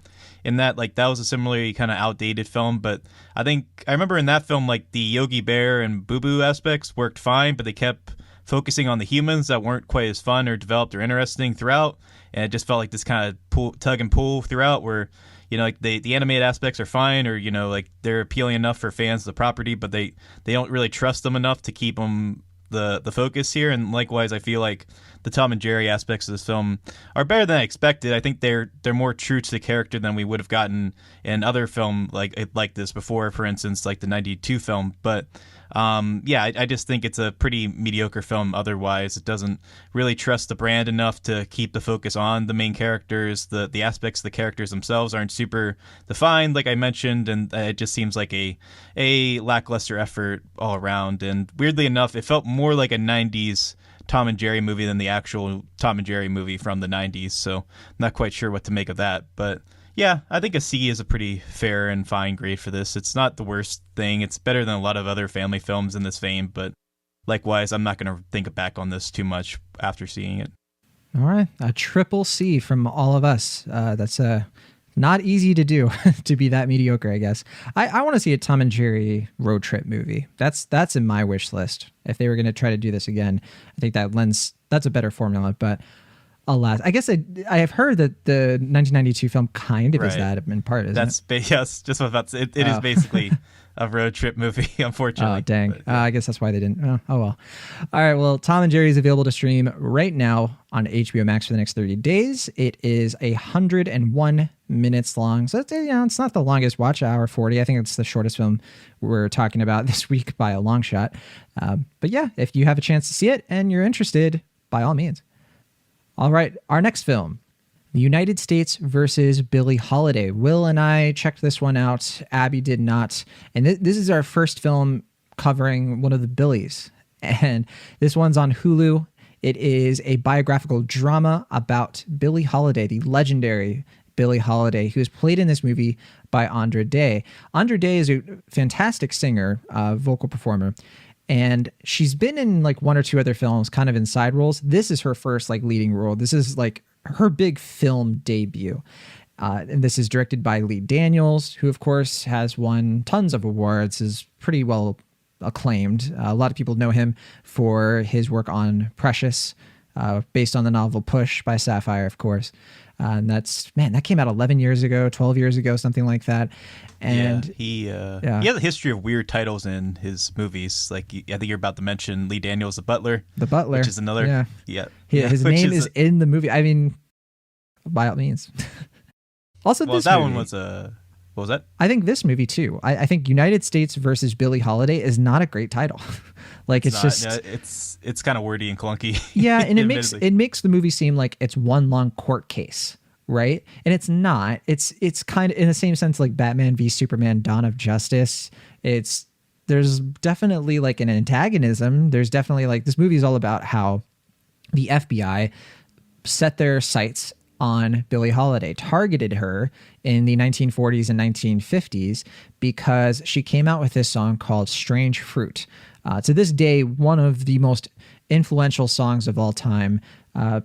In that, like, that was a similarly kind of outdated film, but I remember in that film, like, the Yogi Bear and Boo Boo aspects worked fine, but they kept focusing on the humans that weren't quite as fun or developed or interesting throughout, and it just felt like this kind of tug and pull throughout where, you know, like the animated aspects are fine, or, you know, like they're appealing enough for fans of the property, but they don't really trust them enough to keep them the focus here. And likewise, I feel like the Tom and Jerry aspects of this film are better than I expected. I think they're more true to the character than we would have gotten in other film like this before, for instance, like the 92 film. But I just think it's a pretty mediocre film otherwise. It doesn't really trust the brand enough to keep the focus on the main characters. The aspects of the characters themselves aren't super defined, like I mentioned, and it just seems like a lackluster effort all around. And weirdly enough, it felt more like a 90s Tom and Jerry movie than the actual Tom and Jerry movie from the 90s, so I'm not quite sure what to make of that. But yeah, I think a C is a pretty fair and fine grade for this. It's not the worst thing. It's better than a lot of other family films in this vein, but likewise, I'm not going to think back on this too much after seeing it. All right, a triple C from all of us. That's not easy to do, to be that mediocre, I guess. I want to see a Tom and Jerry road trip movie. That's in my wish list. If they were going to try to do this again, I think that's a better formula. But alas, I guess I have heard that the 1992 film kind of is that in part, isn't it? Yes, just what I was about to say. It is basically a road trip movie, unfortunately. Oh, dang. But, yeah. I guess that's why they didn't. Oh, well. All right, well, Tom and Jerry is available to stream right now on HBO Max for the next 30 days. It is 101 minutes long. So it's not the longest watch, hour 40. I think it's the shortest film we're talking about this week by a long shot. But yeah, if you have a chance to see it and you're interested, by all means. All right, our next film, The United States versus Billie Holiday. Will and I checked this one out. Abby did not. And this is our first film covering one of the Billies. And this one's on Hulu. It is a biographical drama about Billie Holiday, the legendary Billie Holiday, who is played in this movie by Andra Day. Andra Day is a fantastic singer, vocal performer. And she's been in like one or two other films, kind of in side roles. This is her first like leading role. This is like her big film debut. And this is directed by Lee Daniels, who of course has won tons of awards, is pretty well acclaimed. A lot of people know him for his work on Precious, based on the novel Push by Sapphire, of course. And that came out 11 years ago, 12 years ago, something like that. And he has a history of weird titles in his movies. Like, I think you're about to mention Lee Daniels, The Butler. The Butler. Which is another. His name is in the movie. I mean, by all means. Also, well, this that movie, one was what was that? I think this movie too. I think United States versus Billie Holiday is not a great title. Like it's kind of wordy and clunky. Yeah, and it makes the movie seem like it's one long court case, right? And it's not. It's kind of in the same sense like Batman v Superman: Dawn of Justice. There's definitely like an antagonism. There's definitely like this movie is all about how the FBI set their sights on Billie Holiday, targeted her in the 1940s and 1950s because she came out with this song called Strange Fruit. To this day, one of the most influential songs of all time,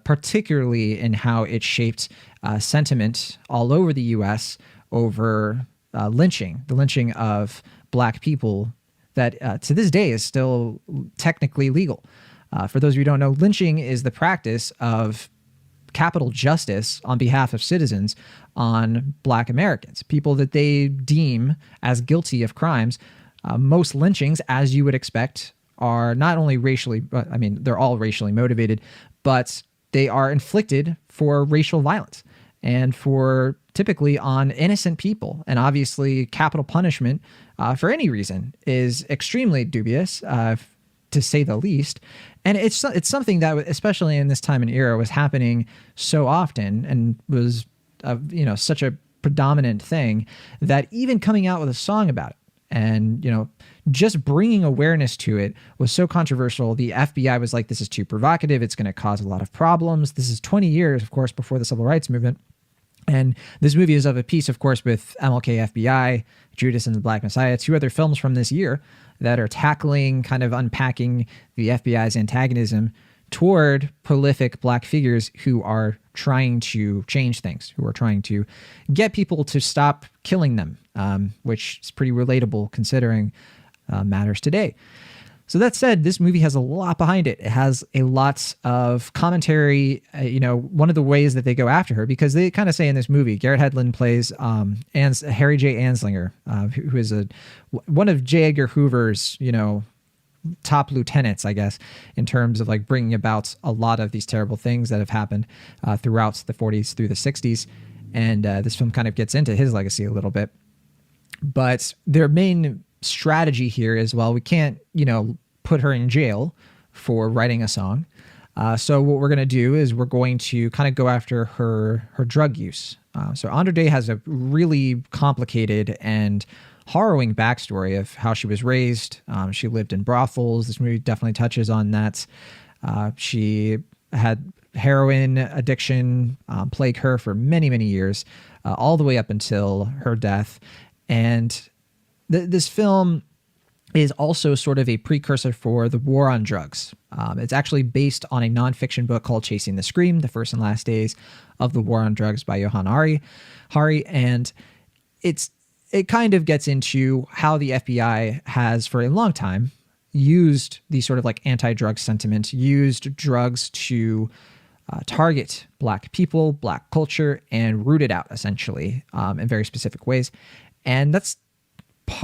particularly in how it shaped sentiment all over the U.S. over the lynching of black people that to this day is still technically legal. For those of you who don't know, lynching is the practice of capital justice on behalf of citizens on black Americans, people that they deem as guilty of crimes. Most lynchings, as you would expect, are not only they're all racially motivated, but they are inflicted for racial violence and for typically on innocent people. And obviously, capital punishment for any reason is extremely dubious, to say the least. And it's something that, especially in this time and era, was happening so often and was, such a predominant thing that even coming out with a song about it and, just bringing awareness to it was so controversial. The FBI was like, this is too provocative. It's going to cause a lot of problems. This is 20 years, of course, before the civil rights movement. And this movie is of a piece, of course, with MLK FBI, Judas and the Black Messiah, 2 other films from this year that are tackling, kind of unpacking the FBI's antagonism toward prolific Black figures who are trying to change things, who are trying to get people to stop killing them, which is pretty relatable considering matters today. So that said, this movie has a lot behind it. It has a lot of commentary. One of the ways that they go after her, because they kind of say in this movie, Garrett Hedlund plays Harry J. Anslinger, who is one of J. Edgar Hoover's, top lieutenants, I guess, in terms of like bringing about a lot of these terrible things that have happened throughout the 40s through the 60s. And this film kind of gets into his legacy a little bit. But their main strategy here is, well, we can't, put her in jail for writing a song. So what we're going to do is we're going to kind of go after her drug use. So Andra Day has a really complicated and harrowing backstory of how she was raised. She lived in brothels. This movie definitely touches on that. She had heroin addiction plague her for many, many years, all the way up until her death. And this film is also sort of a precursor for the war on drugs. It's actually based on a nonfiction book called Chasing the Scream, The First and Last Days of the War on Drugs by Johann Hari. And it kind of gets into how the FBI has for a long time used the sort of like anti-drug sentiment, used drugs to target Black people, Black culture, and root it out essentially in very specific ways. And that's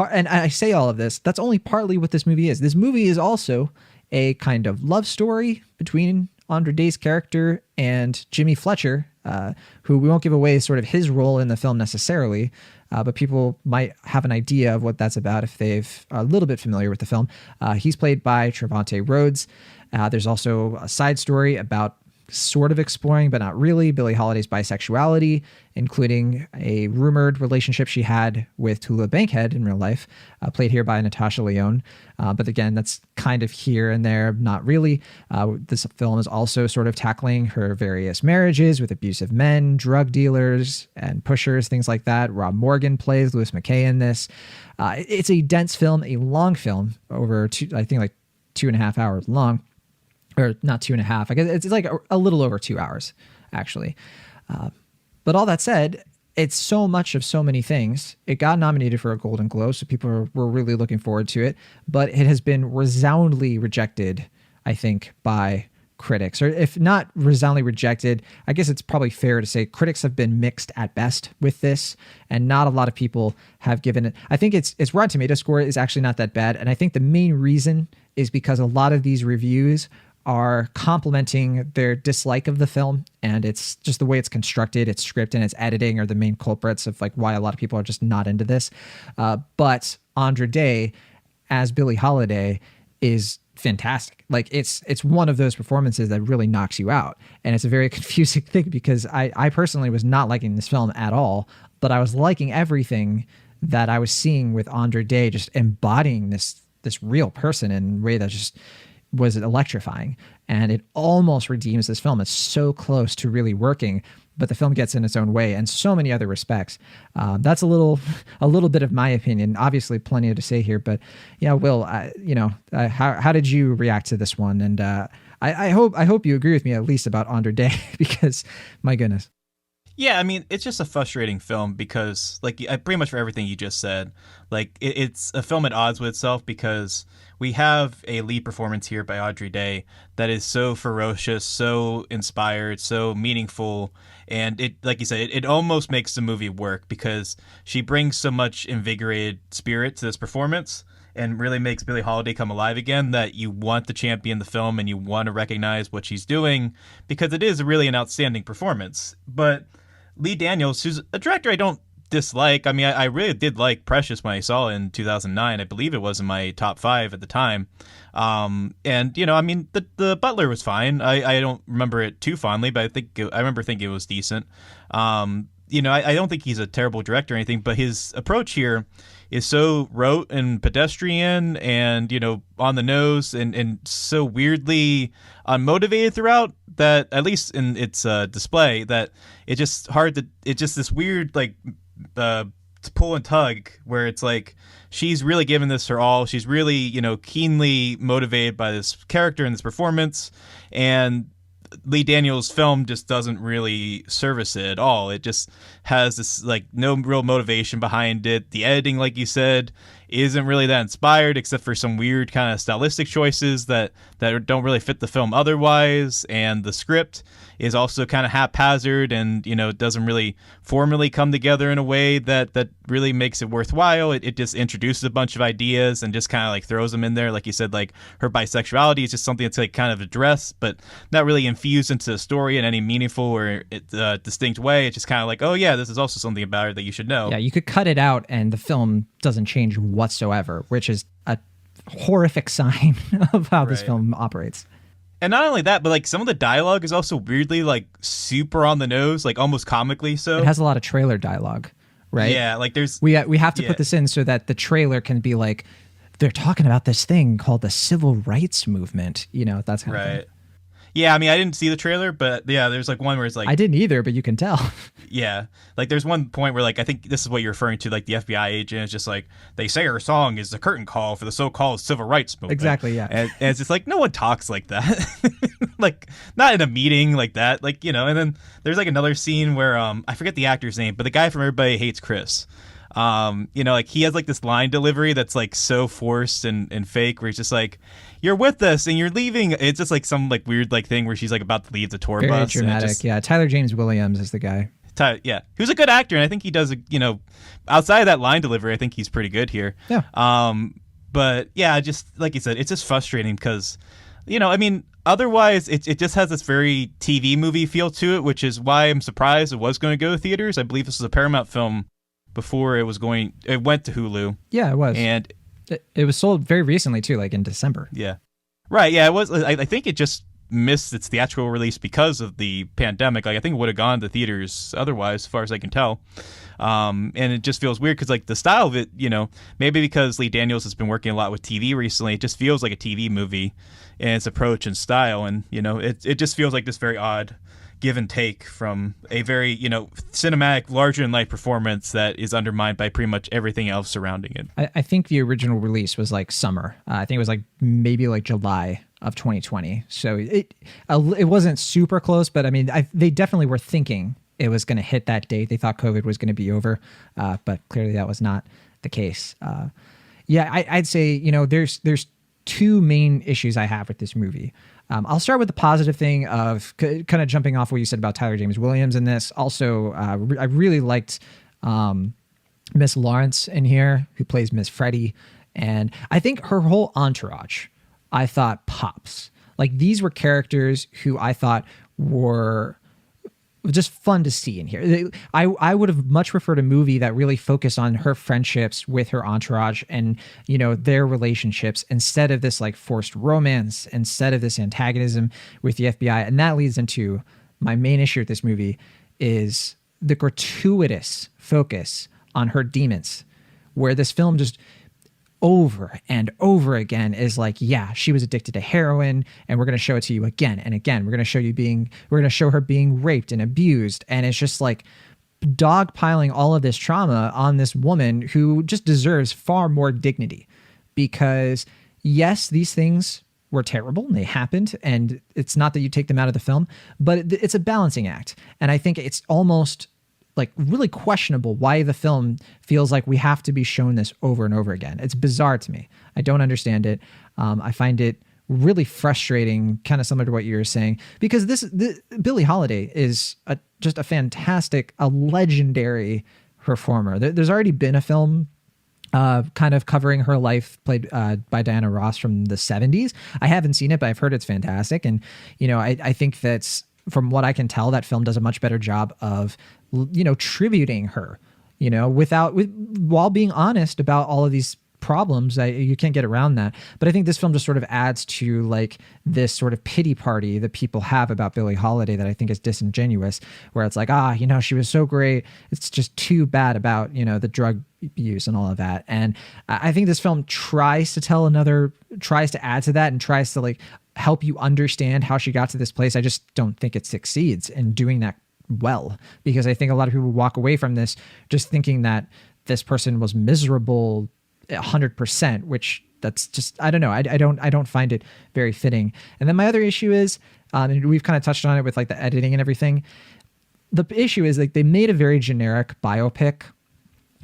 and I say all of this, that's only partly what this movie is. This movie is also a kind of love story between Andra Day's character and Jimmy Fletcher, who we won't give away sort of his role in the film necessarily, but people might have an idea of what that's about if they've a little bit familiar with the film. He's played by Trevante Rhodes. There's also a side story about sort of exploring, but not really, Billie Holiday's bisexuality, including a rumored relationship she had with Tula Bankhead in real life, played here by Natasha Lyonne. But again, that's kind of here and there, not really. This film is also sort of tackling her various marriages with abusive men, drug dealers, and pushers, things like that. Rob Morgan plays Louis McKay in this. It's a dense film, a long film, over 2.5 hours long. Or not 2.5. I guess it's like a little over 2 hours, actually. But all that said, it's so much of so many things. It got nominated for a Golden Globe, so people were really looking forward to it. But it has been resoundingly rejected, I think, by critics. Or if not resoundingly rejected, I guess it's probably fair to say critics have been mixed at best with this, and not a lot of people have given it. I think its Rotten Tomato score is actually not that bad, and I think the main reason is because a lot of these reviews are complimenting their dislike of the film, and it's just the way it's constructed, its script and its editing are the main culprits of like why a lot of people are just not into this. But Andra Day as Billie Holiday is fantastic. Like it's one of those performances that really knocks you out, and it's a very confusing thing because I personally was not liking this film at all, but I was liking everything that I was seeing with Andra Day, just embodying this real person in a way that just was electrifying, and it almost redeems this film. It's so close to really working, but the film gets in its own way in so many other respects. That's a little bit of my opinion. Obviously, plenty to say here, but yeah, Will, how did you react to this one? And I hope you agree with me at least about Andra Day because my goodness. Yeah, I mean, it's just a frustrating film because, like, pretty much for everything you just said, like, it's a film at odds with itself because we have a lead performance here by Andra Day that is so ferocious, so inspired, so meaningful, and it, like you said, it almost makes the movie work because she brings so much invigorated spirit to this performance and really makes Billie Holiday come alive again that you want to champion the film and you want to recognize what she's doing because it is really an outstanding performance. But Lee Daniels, who's a director I don't dislike. I mean, I really did like Precious when I saw it in 2009. I believe it was in my top 5 at the time. And I mean, the Butler was fine. I don't remember it too fondly, but I remember thinking it was decent. I don't think he's a terrible director or anything, but his approach here is so rote and pedestrian and, on the nose and so weirdly unmotivated throughout that, at least in its display, that it's just this weird, like, pull and tug where it's like she's really giving this her all. She's really, keenly motivated by this character and this performance, and Lee Daniels' film just doesn't really service it at all. It just has this, like, no real motivation behind it. The editing, like you said, isn't really that inspired, except for some weird kind of stylistic choices that don't really fit the film otherwise. And the script is also kind of haphazard and, doesn't really formally come together in a way that really makes it worthwhile. It just introduces a bunch of ideas and just kind of like throws them in there. Like you said, like her bisexuality is just something that's like kind of addressed, but not really infused into the story in any meaningful or distinct way. It's just kind of like, oh yeah, this is also something about her that you should know. Yeah, you could cut it out and the film doesn't change whatsoever, which is a horrific sign of how this film operates. And not only that, but like some of the dialogue is also weirdly like super on the nose, like almost comically so. It has a lot of trailer dialogue, right? Yeah, like there's we have to put this in so that the trailer can be like, they're talking about this thing called the civil rights movement, that's kind of thing. Yeah, I mean, I didn't see the trailer, but yeah, there's like one where it's like... I didn't either, but you can tell. Yeah. Like there's one point where like, I think this is what you're referring to, like the FBI agent is just like, they say her song is the curtain call for the so-called civil rights movement. Exactly, yeah. And it's just like, no one talks like that. Like, not in a meeting like that. Like, and then there's like another scene where, I forget the actor's name, but the guy from Everybody Hates Chris. Like he has like this line delivery that's like so forced and fake where he's just like, you're with us and you're leaving. It's just like some like weird like thing where she's like about to leave the tour Very bus. dramatic. Yeah. Tyler James Williams is the guy. Yeah. Who's a good actor. And I think he does, outside of that line delivery, I think he's pretty good here. Yeah. But yeah, just like you said, it's just frustrating because, otherwise it just has this very TV movie feel to it, which is why I'm surprised it was going to go to theaters. I believe this was a Paramount film before it went to Hulu. Yeah, it was. And it was sold very recently too, like in December. Yeah. Right. Yeah, it was. I think it just missed its theatrical release because of the pandemic. Like I think it would have gone to theaters otherwise, as far as I can tell. And it just feels weird because like the style of it, maybe because Lee Daniels has been working a lot with TV recently, it just feels like a TV movie in its approach and style. And, it just feels like this very odd give and take from a very, cinematic, larger-than-life performance that is undermined by pretty much everything else surrounding it. I think the original release was like summer. I think it was like maybe like July of 2020. So it wasn't super close, but I mean, they definitely were thinking it was going to hit that date. They thought COVID was going to be over, but clearly that was not the case. I'd say, there's two main issues I have with this movie. I'll start with the positive thing of kind of jumping off what you said about Tyler James Williams in this. Also, I really liked Miss Lawrence in here, who plays Miss Freddie. And I think her whole entourage, I thought pops. Like these were characters who I thought were just fun to see in here. I would have much preferred a movie that really focused on her friendships with her entourage and, their relationships instead of this like forced romance, instead of this antagonism with the FBI. And that leads into my main issue with this movie is the gratuitous focus on her demons, where this film just over and over again is like, yeah, she was addicted to heroin and we're going to show it to you again and again. We're going to show her being raped and abused. And it's just like dogpiling all of this trauma on this woman who just deserves far more dignity because yes, these things were terrible and they happened. And it's not that you take them out of the film, but it's a balancing act. And I think it's almost like really questionable why the film feels like we have to be shown this over and over again. It's bizarre to me. I don't understand it. I find it really frustrating, kind of similar to what you were saying, because Billie Holiday is just a fantastic, a legendary performer. There's already been a film kind of covering her life played by Diana Ross from the 70s. I haven't seen it, but I've heard it's fantastic. And, I think that's from what I can tell, that film does a much better job of, tributing her, while being honest about all of these problems. You can't get around that. But I think this film just sort of adds to like this sort of pity party that people have about Billie Holiday that I think is disingenuous, where it's like, she was so great. It's just too bad about, the drug use and all of that. And I think this film tries to add to that and tries to like help you understand how she got to this place. I just don't think it succeeds in doing that well, because I think a lot of people walk away from this just thinking that this person was miserable 100%, which that's just, I don't know. I don't find it very fitting. And then my other issue is, and we've kind of touched on it with like the editing and everything. The issue is like they made a very generic biopic,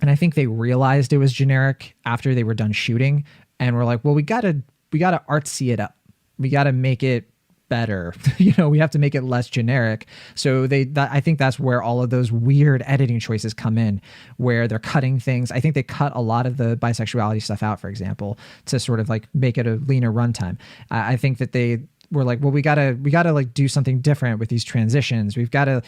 and I think they realized it was generic after they were done shooting, and we're like, well, we gotta artsy it up. We gotta make it better. We have to make it less generic. So I think that's where all of those weird editing choices come in, where they're cutting things. I think they cut a lot of the bisexuality stuff out, for example, to sort of like make it a leaner runtime. I think that they were like, well, we gotta like do something different with these transitions. We've got to,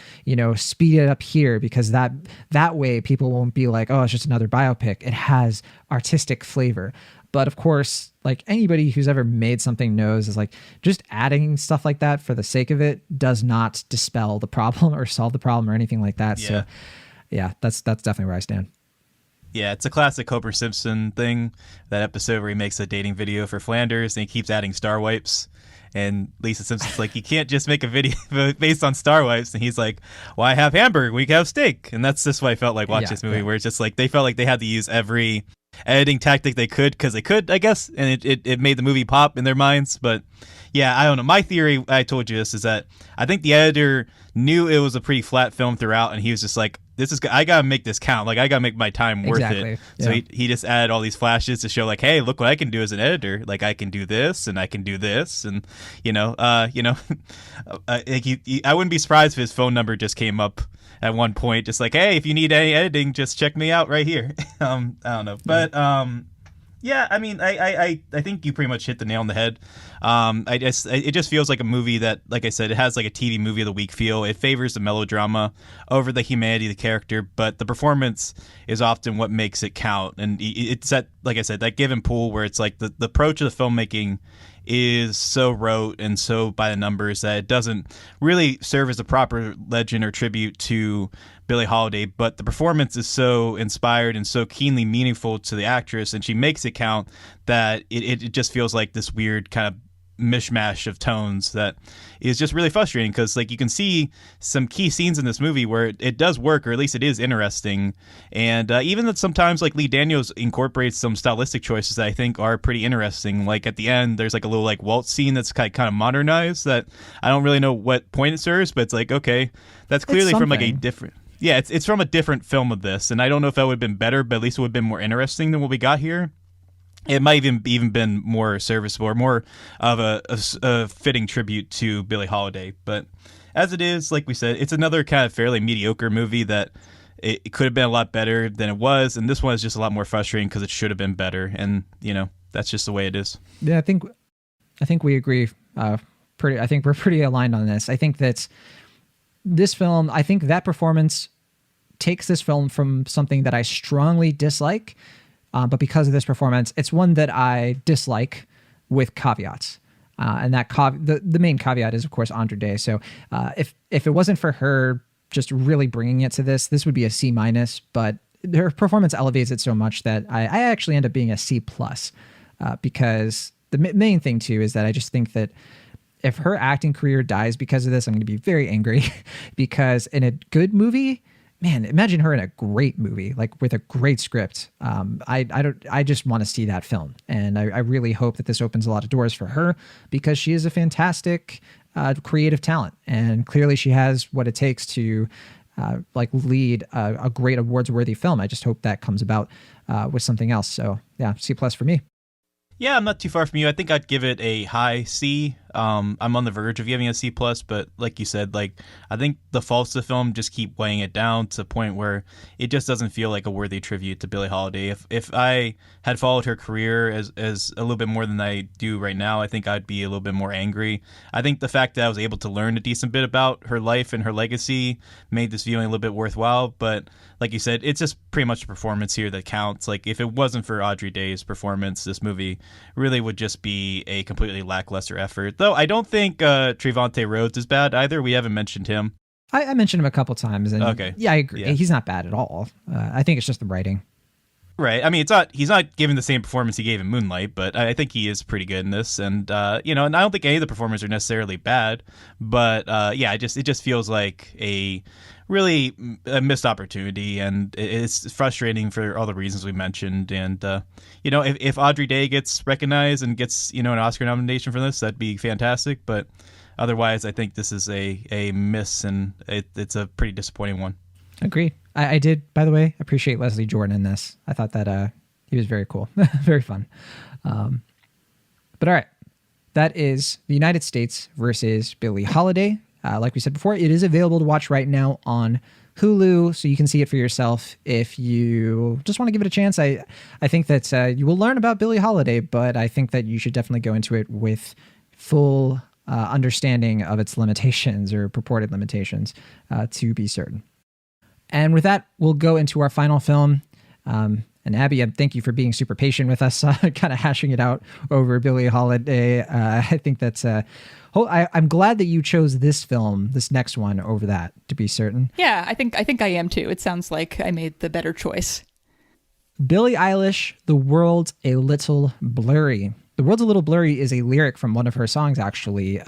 speed it up here, because that way people won't be like, oh, it's just another biopic. It has artistic flavor. But of course, like anybody who's ever made something knows, is like just adding stuff like that for the sake of it does not dispel the problem or solve the problem or anything like that. Yeah. So yeah, that's definitely where I stand. Yeah, it's a classic Homer Simpson thing, that episode where he makes a dating video for Flanders and he keeps adding star wipes. And Lisa Simpson's like, you can't just make a video based on star wipes. And he's like, well, I have hamburger, we can have steak. And that's just what I felt like watching this movie, where it's just like they felt like they had to use every editing tactic they could, because they could, I guess, and it made the movie pop in their minds. But yeah, I don't know. My theory, I told you this, is that I think the editor knew it was a pretty flat film throughout, and he was just like, I gotta make this count. Like, I gotta make my time worth it. So he just added all these flashes to show like, hey, look what I can do as an editor. Like, I can do this and I can do this, and I wouldn't be surprised if his phone number just came up at one point, just like, hey, if you need any editing, just check me out right here. I don't know, but yeah, I mean, I think you pretty much hit the nail on the head. It just feels like a movie that, like I said, it has like a TV movie of the week feel. It favors the melodrama over the humanity of the character, but the performance is often what makes it count. And it's that, like I said, that give and pull where it's like the approach of the filmmaking is so rote and so by the numbers that it doesn't really serve as a proper legend or tribute to Billie Holiday, but the performance is so inspired and so keenly meaningful to the actress, and she makes it count, that it just feels like this weird kind of mishmash of tones that is just really frustrating, because like you can see some key scenes in this movie where it does work, or at least it is interesting, and even that sometimes like Lee Daniels incorporates some stylistic choices that I think are pretty interesting. Like at the end there's like a little like waltz scene that's kind of modernized that I don't really know what point it serves, but it's like, okay, that's clearly from like a different, it's from a different film of this, and I don't know if that would have been better, but at least it would have been more interesting than what we got here. It might even been more serviceable, or more of a fitting tribute to Billie Holiday. But as it is, like we said, it's another kind of fairly mediocre movie that it could have been a lot better than it was, and this one is just a lot more frustrating because it should have been better, and that's just the way it is. Yeah, I think we agree. I think we're pretty aligned on this. I think that this film, I think that performance takes this film from something that I strongly dislike. But because of this performance, it's one that I dislike with caveats. And that the main caveat is, of course, Andra Day. So if it wasn't for her just really bringing it to this would be a C-. But her performance elevates it so much that I actually end up being a C+. Because the main thing, too, is that I just think that if her acting career dies because of this, I'm going to be very angry. Because in a good movie, man, imagine her in a great movie, like with a great script. I just want to see that film. And I really hope that this opens a lot of doors for her, because she is a fantastic creative talent. And clearly she has what it takes to lead a great awards worthy film. I just hope that comes about with something else. So yeah, C+ for me. Yeah, I'm not too far from you. I think I'd give it a high C. I'm on the verge of giving it a C+, but like you said, like I think the faults of the film just keep weighing it down to the point where it just doesn't feel like a worthy tribute to Billie Holiday. If I had followed her career as a little bit more than I do right now, I think I'd be a little bit more angry. I think the fact that I was able to learn a decent bit about her life and her legacy made this viewing a little bit worthwhile. But like you said, it's just pretty much the performance here that counts. Like if it wasn't for Audrey Day's performance, this movie really would just be a completely lackluster effort. Though I don't think Trevante Rhodes is bad either. We haven't mentioned him. I mentioned him a couple times, and okay. Yeah, I agree. Yeah. He's not bad at all. I think it's just the writing. Right. I mean, he's not giving the same performance he gave in Moonlight, but I think he is pretty good in this. And and I don't think any of the performers are necessarily bad, but it just feels like a missed opportunity, and it's frustrating for all the reasons we mentioned. And if Audrey Day gets recognized and gets an Oscar nomination for this, that'd be fantastic. But otherwise, I think this is a miss, and it's a pretty disappointing one. Agreed. I did, by the way, appreciate Leslie Jordan in this. I thought that he was very cool, very fun. But all right, that is the United States versus Billie Holiday. Like we said before, it is available to watch right now on Hulu, so you can see it for yourself if you just want to give it a chance. I think that you will learn about Billie Holiday, but I think that you should definitely go into it with full understanding of its limitations or purported limitations to be certain. And with that, we'll go into our final film. And Abby, thank you for being super patient with us, kind of hashing it out over Billie Holiday. I think that's... I'm glad that you chose this film, this next one, over that, to be certain. Yeah, I think I am too. It sounds like I made the better choice. Billie Eilish, The World's a Little Blurry. The World's a Little Blurry is a lyric from one of her songs, actually.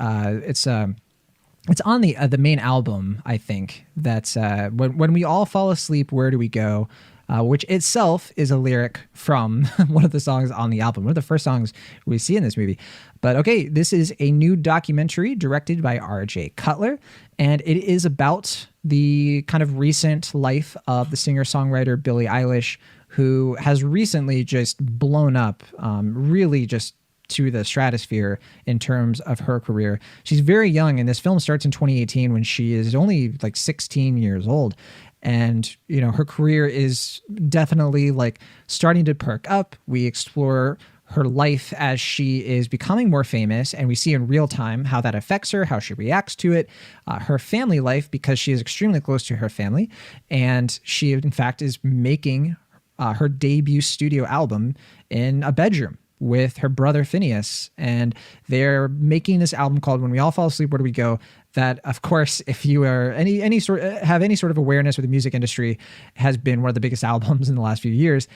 It's on the main album, I think. That's when we all fall asleep, where do we go? Which itself is a lyric from one of the songs on the album, one of the first songs we see in this movie. But okay, this is a new documentary directed by R.J. Cutler, and it is about the kind of recent life of the singer-songwriter Billie Eilish, who has recently just blown up, really just to the stratosphere in terms of her career. She's very young, and this film starts in 2018 when she is only like 16 years old. And, her career is definitely like starting to perk up. We explore her life as she is becoming more famous, and we see in real time how that affects her, how she reacts to it, her family life, because she is extremely close to her family. And she, in fact, is making her debut studio album in a bedroom with her brother Phineas, and they're making this album called When We All Fall Asleep, Where Do We Go? That, of course, if you are have any sort of awareness with the music industry, has been one of the biggest albums in the last few years.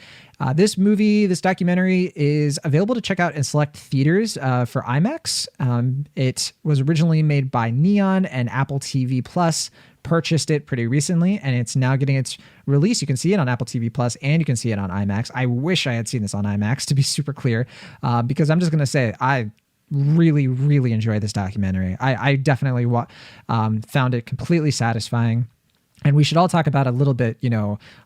This documentary is available to check out in select theaters for IMAX. It was originally made by Neon, and Apple TV Plus purchased it pretty recently, and it's now getting its release. You can see it on Apple TV Plus, and you can see it on IMAX. I wish I had seen this on IMAX, to be super clear, because I'm just going to say I really, really enjoyed this documentary. I definitely found it completely satisfying. And we should all talk about a little bit,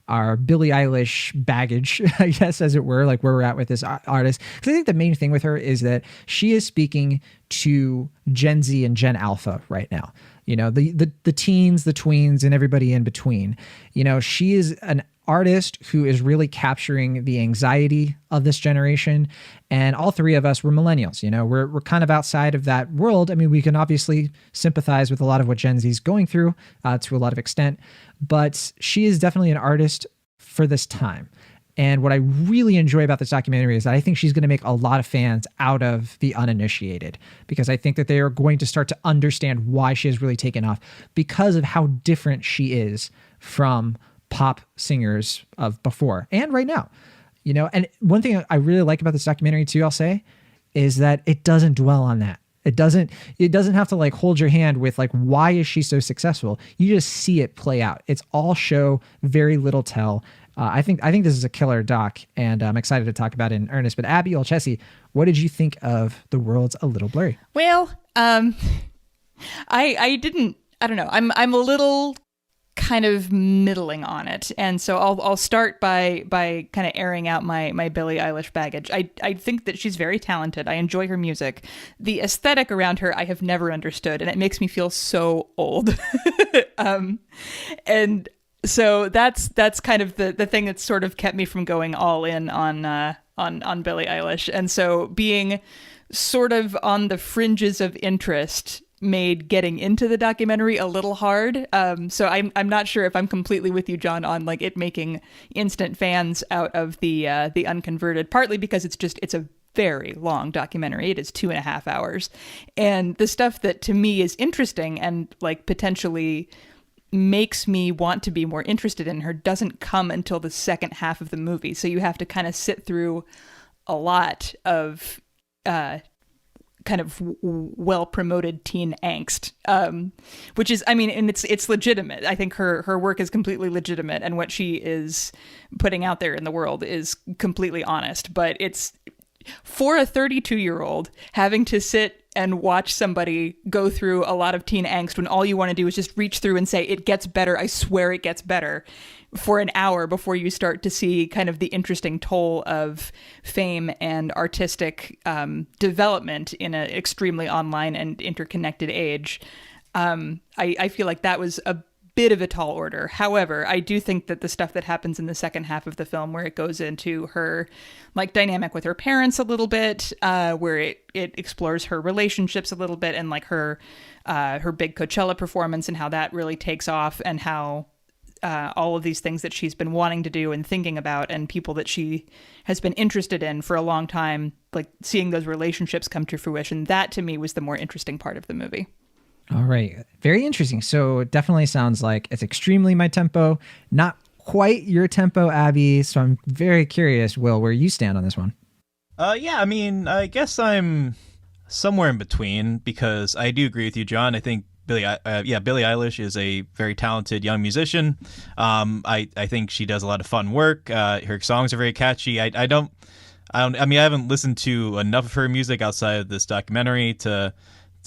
our Billie Eilish baggage, I guess, as it were, like where we're at with this artist. Because I think the main thing with her is that she is speaking to Gen Z and Gen Alpha right now. The teens, the tweens, and everybody in between. She is an artist who is really capturing the anxiety of this generation. And all three of us were millennials. We're kind of outside of that world. I mean, we can obviously sympathize with a lot of what Gen Z is going through to a lot of extent, but she is definitely an artist for this time. And what I really enjoy about this documentary is that I think she's going to make a lot of fans out of the uninitiated, because I think that they are going to start to understand why she has really taken off because of how different she is from pop singers of before and right now. And one thing I really like about this documentary too, I'll say, is that it doesn't dwell on that. It doesn't have to like hold your hand with like, why is she so successful? You just see it play out. It's all show, very little tell. I think this is a killer doc, and I'm excited to talk about it in earnest. But Abby Olchesi, what did you think of The World's a Little Blurry? Well, I don't know. I'm a little kind of middling on it. And so I'll start by kind of airing out my Billie Eilish baggage. I think that she's very talented. I enjoy her music. The aesthetic around her I have never understood, and it makes me feel so old. And so that's kind of the thing that's sort of kept me from going all in on Billie Eilish. And so being sort of on the fringes of interest made getting into the documentary a little hard. So I'm not sure if I'm completely with you, John, on like it making instant fans out of the unconverted, partly because it's a very long documentary. It is 2.5 hours. And the stuff that to me is interesting and like potentially makes me want to be more interested in her doesn't come until the second half of the movie. So you have to kind of sit through a lot of kind of well-promoted teen angst, which is, I mean, and it's legitimate. I think her work is completely legitimate, and what she is putting out there in the world is completely honest. But it's for a 32-year-old having to sit and watch somebody go through a lot of teen angst when all you want to do is just reach through and say, it gets better, I swear it gets better, for an hour before you start to see kind of the interesting toll of fame and artistic development in an extremely online and interconnected age. I feel like that was a bit of a tall order. However, I do think that the stuff that happens in the second half of the film, where it goes into her like dynamic with her parents a little bit, where it explores her relationships a little bit, and like her big Coachella performance and how that really takes off, and how all of these things that she's been wanting to do and thinking about, and people that she has been interested in for a long time, like seeing those relationships come to fruition, that to me was the more interesting part of the movie. All right. Very interesting. So it definitely sounds like it's extremely my tempo, not quite your tempo, Abby. So I'm very curious, Will, where you stand on this one. Yeah, I mean, I guess I'm somewhere in between, because I do agree with you, John. I think Billie Eilish is a very talented young musician. I think she does a lot of fun work. Her songs are very catchy. I haven't listened to enough of her music outside of this documentary to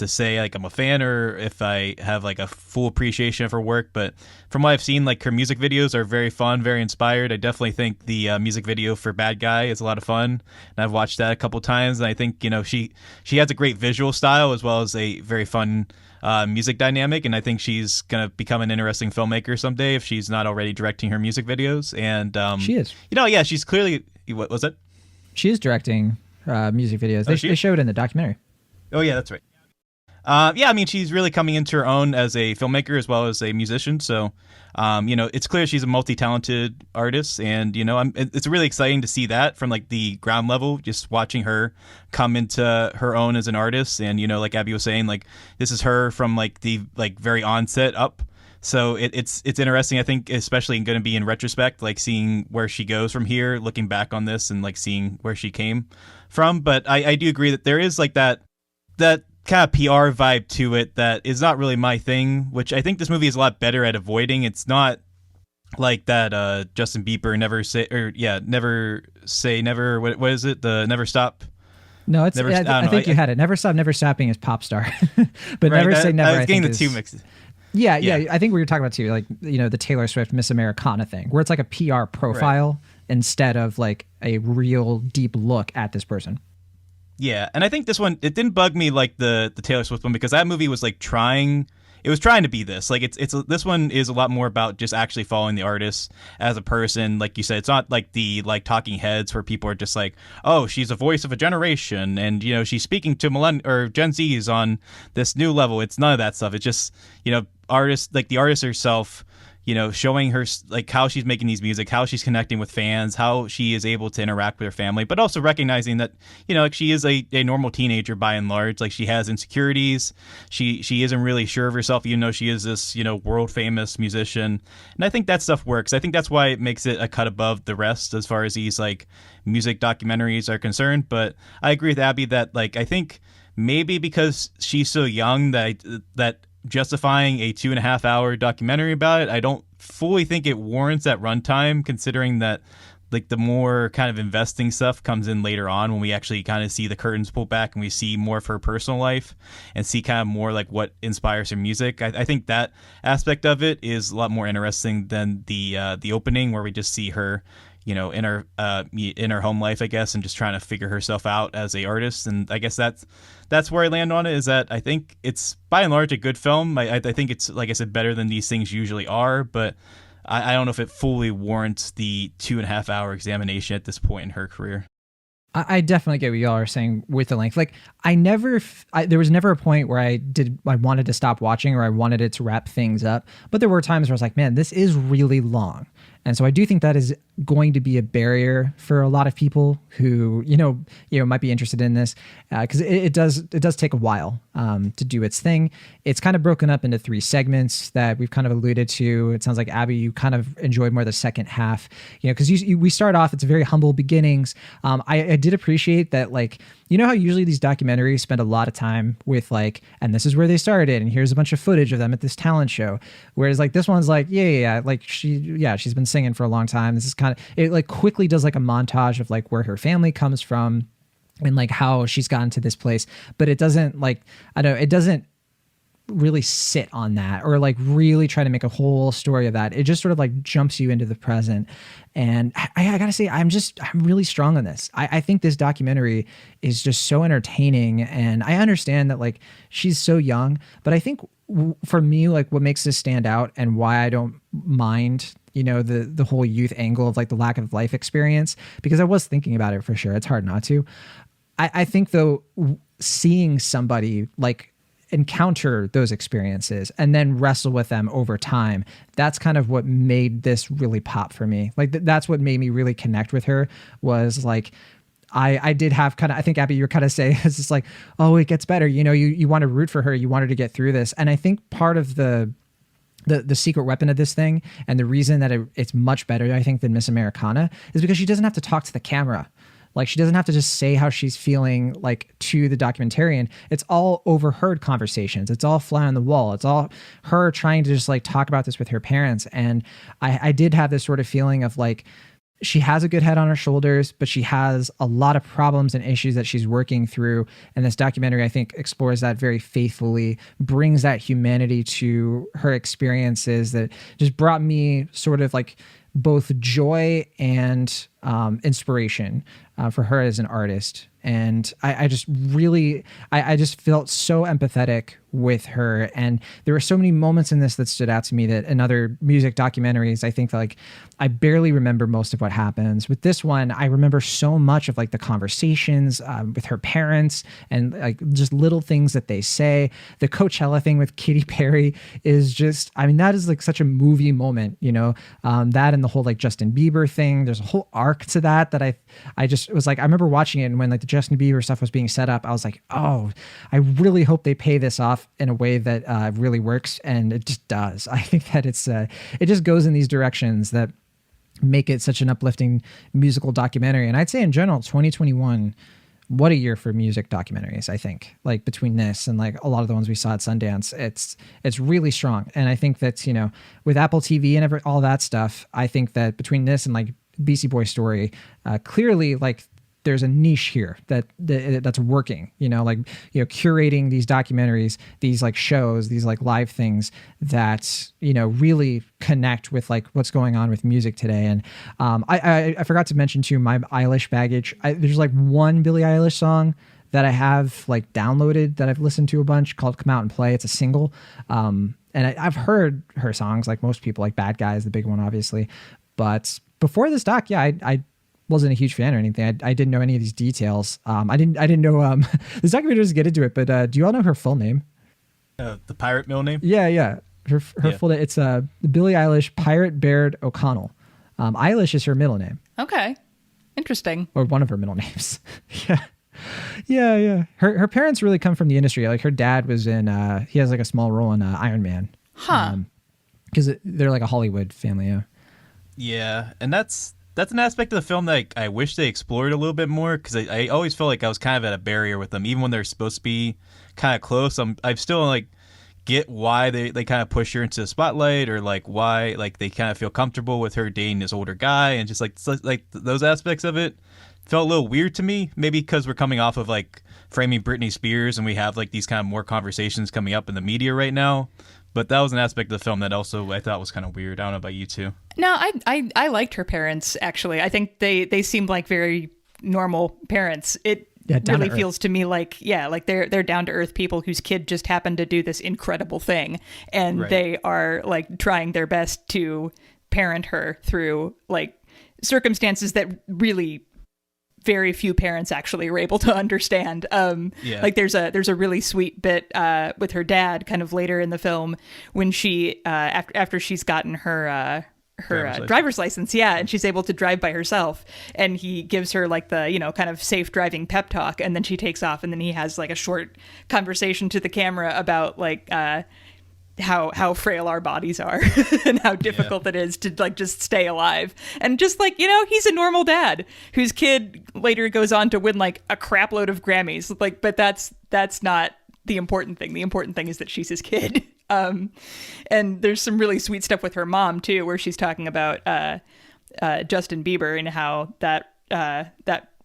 say like I'm a fan, or if I have like a full appreciation of her work. But from what I've seen, like her music videos are very fun, very inspired. I definitely think the music video for Bad Guy is a lot of fun, and I've watched that a couple times. And I think, you know, she has a great visual style as well as a very fun music dynamic, and I think she's gonna become an interesting filmmaker someday if she's not already directing her music videos. And she is. You know, yeah, she's clearly. What was it? She is directing music videos. They showed it in the documentary. Oh yeah, that's right. Yeah, I mean, she's really coming into her own as a filmmaker as well as a musician. So, you know, it's clear she's a multi-talented artist, and, you know, it's really exciting to see that from like the ground level, just watching her come into her own as an artist. And, you know, like Abby was saying, like this is her from like the like very onset up. So it's interesting, I think, especially going to be in retrospect, like seeing where she goes from here, looking back on this and like seeing where she came from. But I do agree that there is like that kind of PR vibe to it that is not really my thing, which I think this movie is a lot better at avoiding. It's not like that Justin Bieber never say never. What is it? The Never Stop. No, it's. Never, I think you had it. Never Stop, Never Stopping is pop star, but right, Never Say Never. I was getting the two mixed. Yeah. I think we were talking about too, like, you know, the Taylor Swift Miss Americana thing, where it's like a PR profile instead of like a real deep look at this person. Yeah, and I think this one, it didn't bug me like the Taylor Swift one, because that movie was like trying to be this. Like this one is a lot more about just actually following the artist as a person. Like you said, it's not like the like talking heads where people are just like, oh, she's a voice of a generation, and, you know, she's speaking to Gen Zs on this new level. It's none of that stuff. It's just, you know, the artist herself, you know, showing her like how she's making these music, how she's connecting with fans, how she is able to interact with her family, but also recognizing that, you know, like she is a normal teenager by and large. Like she has insecurities. She isn't really sure of herself, even though she is this, you know, world famous musician. And I think that stuff works. I think that's why it makes it a cut above the rest as far as these like music documentaries are concerned. But I agree with Abby that like, I think maybe because she's so young that justifying a 2.5 hour documentary about it, I don't fully think it warrants that runtime, considering that like the more kind of investing stuff comes in later on when we actually kind of see the curtains pull back and we see more of her personal life and see kind of more like what inspires her music. I think that aspect of it is a lot more interesting than the opening where we just see her, you know, in her home life, I guess, and just trying to figure herself out as a artist. And I guess that's where I land on it, is that I think it's by and large a good film. I think it's, like I said, better than these things usually are, but I don't know if it fully warrants the 2.5 hour examination at this point in her career. I definitely get what y'all are saying with the length. Like, there was never a point where I wanted to stop watching or I wanted it to wrap things up. But there were times where I was like, man, this is really long. And so I do think that is going to be a barrier for a lot of people who, you know, might be interested in this, because it does take a while to do its thing. It's kind of broken up into 3 segments that we've kind of alluded to. It sounds like, Abby, you kind of enjoyed more the second half, you know, because we start off, it's very humble beginnings. I did appreciate that, like, you know how usually these documentaries spend a lot of time with like, and this is where they started, and here's a bunch of footage of them at this talent show. Whereas like this one's like, yeah, like she's been singing for a long time. This is kind of, it like quickly does like a montage of like where her family comes from and like how she's gotten to this place. But it doesn't like, I don't know, it doesn't really sit on that or like really try to make a whole story of that. It just sort of like jumps you into the present. And I gotta say, I'm really strong on this. I think this documentary is just so entertaining, and I understand that like she's so young, but I think for me, like what makes this stand out and why I don't mind, you know, the whole youth angle of like the lack of life experience, because I was thinking about it for sure. It's hard not to. I think though, seeing somebody like encounter those experiences and then wrestle with them over time, that's kind of what made this really pop for me. Like that's what made me really connect with her, was like I did have kind of, I think Abby, you're kind of saying it's just like, oh, it gets better, you know, you want to root for her, you want her to get through this. And I think part of the secret weapon of this thing, and the reason that it's much better, I think, than Miss Americana, is because she doesn't have to talk to the camera. Like she doesn't have to just say how she's feeling like to the documentarian. It's all overheard conversations. It's all fly on the wall. It's all her trying to just like talk about this with her parents. And I did have this sort of feeling of like, she has a good head on her shoulders, but she has a lot of problems and issues that she's working through. And this documentary, I think, explores that very faithfully, brings that humanity to her experiences that just brought me sort of like both joy and inspiration for her as an artist. And I just really, I just felt so empathetic with her. And there were so many moments in this that stood out to me that in other music documentaries, I think like I barely remember most of what happens. With this one, I remember so much of like the conversations with her parents and like just little things that they say. The Coachella thing with Katy Perry is just, I mean, that is like such a movie moment, you know, that and the whole like Justin Bieber thing. There's a whole arc to that I just was like, I remember watching it, and when like the Justin Bieber stuff was being set up, I was like, oh, I really hope they pay this off in a way that really works. And it just does. I think that it just goes in these directions that make it such an uplifting musical documentary. And I'd say in general, 2021, what a year for music documentaries. I think like between this and like a lot of the ones we saw at Sundance, it's really strong. And I think that's, you know, with Apple TV and all that stuff, I think that between this and like BC Boy Story, clearly like there's a niche here that's working, you know, like, you know, curating these documentaries, these like shows, these like live things that, you know, really connect with like what's going on with music today. And I forgot to mention too, my Eilish baggage. There's like one Billie Eilish song that I have like downloaded that I've listened to a bunch called Come Out and Play. It's a single. And I've heard her songs like most people, like Bad Guys, the big one, obviously. But before this doc, yeah, I wasn't a huge fan or anything. I didn't know any of these details. I didn't know this documentary doesn't get into it, but do you all know her full name? The pirate middle name? Yeah. Her full name, it's Billie Eilish Pirate Baird O'Connell. Eilish is her middle name. Okay. Interesting. Or one of her middle names. Yeah. Her parents really come from the industry. Like her dad was in he has like a small role in Iron Man. Huh. Because they're like a Hollywood family, yeah. Yeah, and that's an aspect of the film that I wish they explored a little bit more, because I always felt like I was kind of at a barrier with them, even when they're supposed to be kind of close. I'm still like get why they kind of push her into the spotlight, or like why like they kind of feel comfortable with her dating this older guy, and just like those aspects of it felt a little weird to me. Maybe because we're coming off of like framing Britney Spears, and we have like these kind of more conversations coming up in the media right now. But that was an aspect of the film that also I thought was kind of weird. I don't know about you two. No, I liked her parents, actually. I think they seemed like very normal parents. It really feels to me like, like they're down to earth people whose kid just happened to do this incredible thing, and they are like trying their best to parent her through like circumstances that really very few parents actually are able to understand. Like there's a really sweet bit with her dad kind of later in the film when she after she's gotten her driver's license, and she's able to drive by herself, and he gives her like the kind of safe driving pep talk, and then she takes off, and then he has like a short conversation to the camera about like how frail our bodies are and how difficult it is to like just stay alive, and just like he's a normal dad whose kid later goes on to win like a crap load of Grammys, like, but that's not the important thing. The important thing is that she's his kid. And there's some really sweet stuff with her mom too, where she's talking about Justin Bieber and how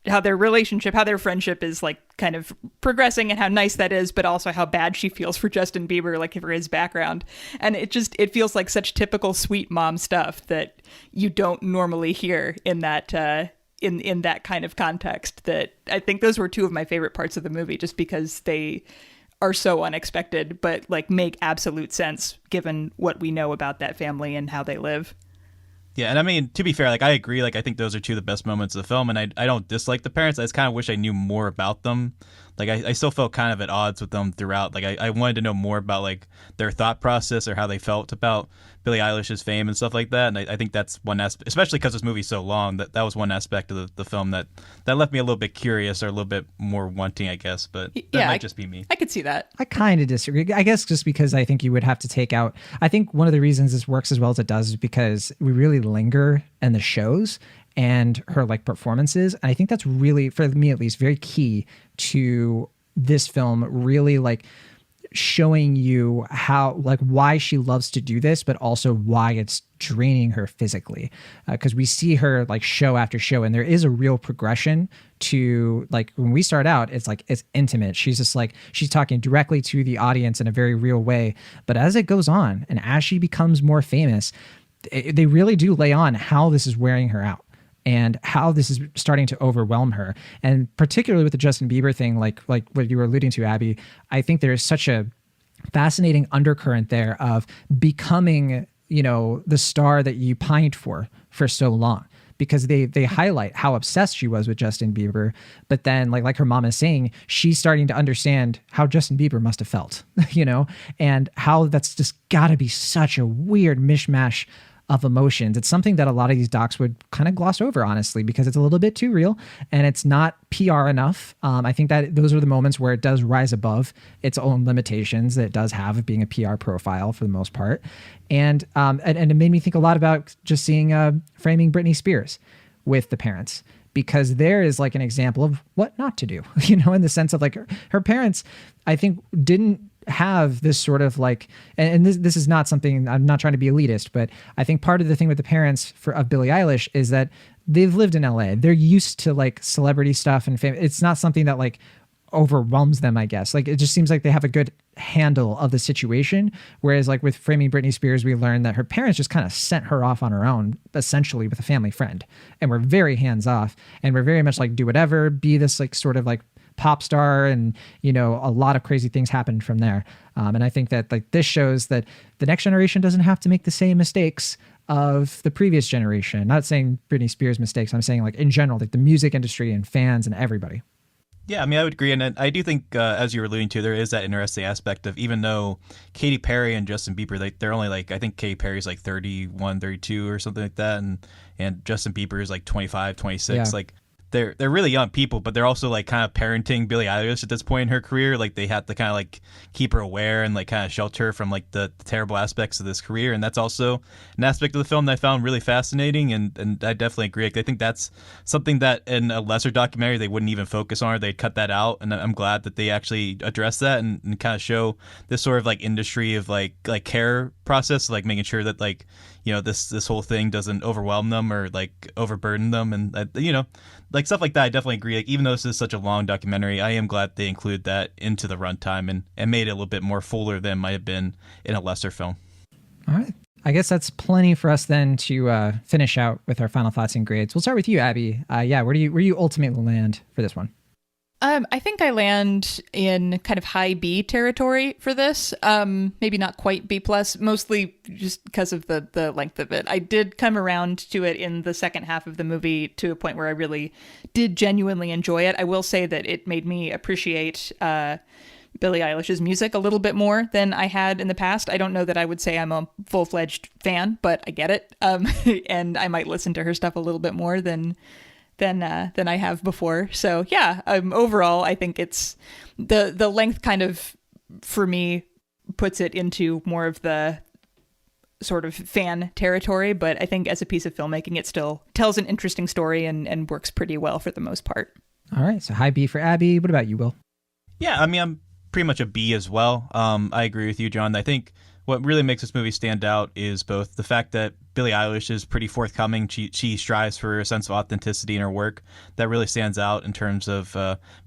how their relationship, how their friendship is like kind of progressing, and how nice that is, but also how bad she feels for Justin Bieber, like for his background. And it feels like such typical sweet mom stuff that you don't normally hear in that in that kind of context. That I think those were two of my favorite parts of the movie, just because they are so unexpected, but like make absolute sense given what we know about that family and how they live. Yeah, and I mean, to be fair, like I agree, like I think those are two of the best moments of the film, and I don't dislike the parents. I just kind of wish I knew more about them. Like I still felt kind of at odds with them throughout. Like I wanted to know more about like their thought process or how they felt about Billie Eilish's fame and stuff like that. And I think that's one aspect, especially because this movie's so long, that was one aspect of the film that left me a little bit curious or a little bit more wanting, I guess. But that might just be me. I could see that. I kind of disagree. I guess just because I think you would have to take out, I think one of the reasons this works as well as it does is because we really linger in the shows and her like performances. And I think that's really, for me at least, very key to this film, really like showing you how, like, why she loves to do this, but also why it's draining her physically. Because we see her like show after show, and there is a real progression to, like, when we start out, it's like, it's intimate. She's just like, she's talking directly to the audience in a very real way. But as it goes on, and as she becomes more famous, they really do lay on how this is wearing her out and how this is starting to overwhelm her. And particularly with the Justin Bieber thing, like what you were alluding to, Abby, I think there is such a fascinating undercurrent there of becoming, the star that you pined for so long. Because they highlight how obsessed she was with Justin Bieber, but then like her mom is saying, she's starting to understand how Justin Bieber must have felt, and how that's just got to be such a weird mishmash of emotions. It's something that a lot of these docs would kind of gloss over, honestly, because it's a little bit too real and it's not PR enough. I think that those are the moments where it does rise above its own limitations that it does have of being a PR profile for the most part. And it made me think a lot about just seeing Framing Britney Spears with the parents, because there is like an example of what not to do, in the sense of like her parents, I think, didn't have this sort of like, and this is not something, I'm not trying to be elitist, but I think part of the thing with the parents of Billie Eilish is that they've lived in LA. They're used to like celebrity stuff and fame. It's not something that like overwhelms them, I guess. Like, it just seems like they have a good handle of the situation. Whereas like with Framing Britney Spears, we learned that her parents just kind of sent her off on her own, essentially with a family friend. And we're very hands off, and we're very much like, do whatever, be this like sort of like pop star, and a lot of crazy things happened from there. And I think that like this shows that the next generation doesn't have to make the same mistakes of the previous generation. Not saying Britney Spears mistakes, I'm saying like in general, like the music industry and fans and everybody. Yeah, I mean, I would agree. And I do think, as you were alluding to, there is that interesting aspect of, even though Katy Perry and Justin Bieber, they're only like, I think Katy Perry's like 31, 32 or something like that. And Justin Bieber is like 25, 26. Yeah. Like, they're really young people, but they're also like kind of parenting Billie Eilish at this point in her career. Like they have to kind of like keep her aware and like kind of shelter her from like the terrible aspects of this career. And that's also an aspect of the film that I found really fascinating. And I definitely agree. Like, I think that's something that in a lesser documentary they wouldn't even focus on, or they'd cut that out. And I'm glad that they actually address that and kind of show this sort of like industry of like care process, like making sure that like, you know, this whole thing doesn't overwhelm them or like overburden them. And you know, like stuff like that, I definitely agree. Like, even though this is such a long documentary, I am glad they include that into the runtime and made it a little bit more fuller than it might have been in a lesser film. All right. I guess that's plenty for us then to finish out with our final thoughts and grades. We'll start with you, Abby. Where do you ultimately land for this one? I think I land in kind of high B territory for this. Maybe not quite B plus, mostly just because of the length of it. I did come around to it in the second half of the movie to a point where I really did genuinely enjoy it. I will say that it made me appreciate Billie Eilish's music a little bit more than I had in the past. I don't know that I would say I'm a full-fledged fan, but I get it. And I might listen to her stuff a little bit more than I have before. So yeah, overall, I think it's the length kind of, for me, puts it into more of the sort of fan territory. But I think as a piece of filmmaking, it still tells an interesting story and works pretty well for the most part. All right. So high B for Abby. What about you, Will? Yeah, I mean, I'm pretty much a B as well. I agree with you, John. I think what really makes this movie stand out is both the fact that Billie Eilish is pretty forthcoming. She strives for a sense of authenticity in her work that really stands out in terms of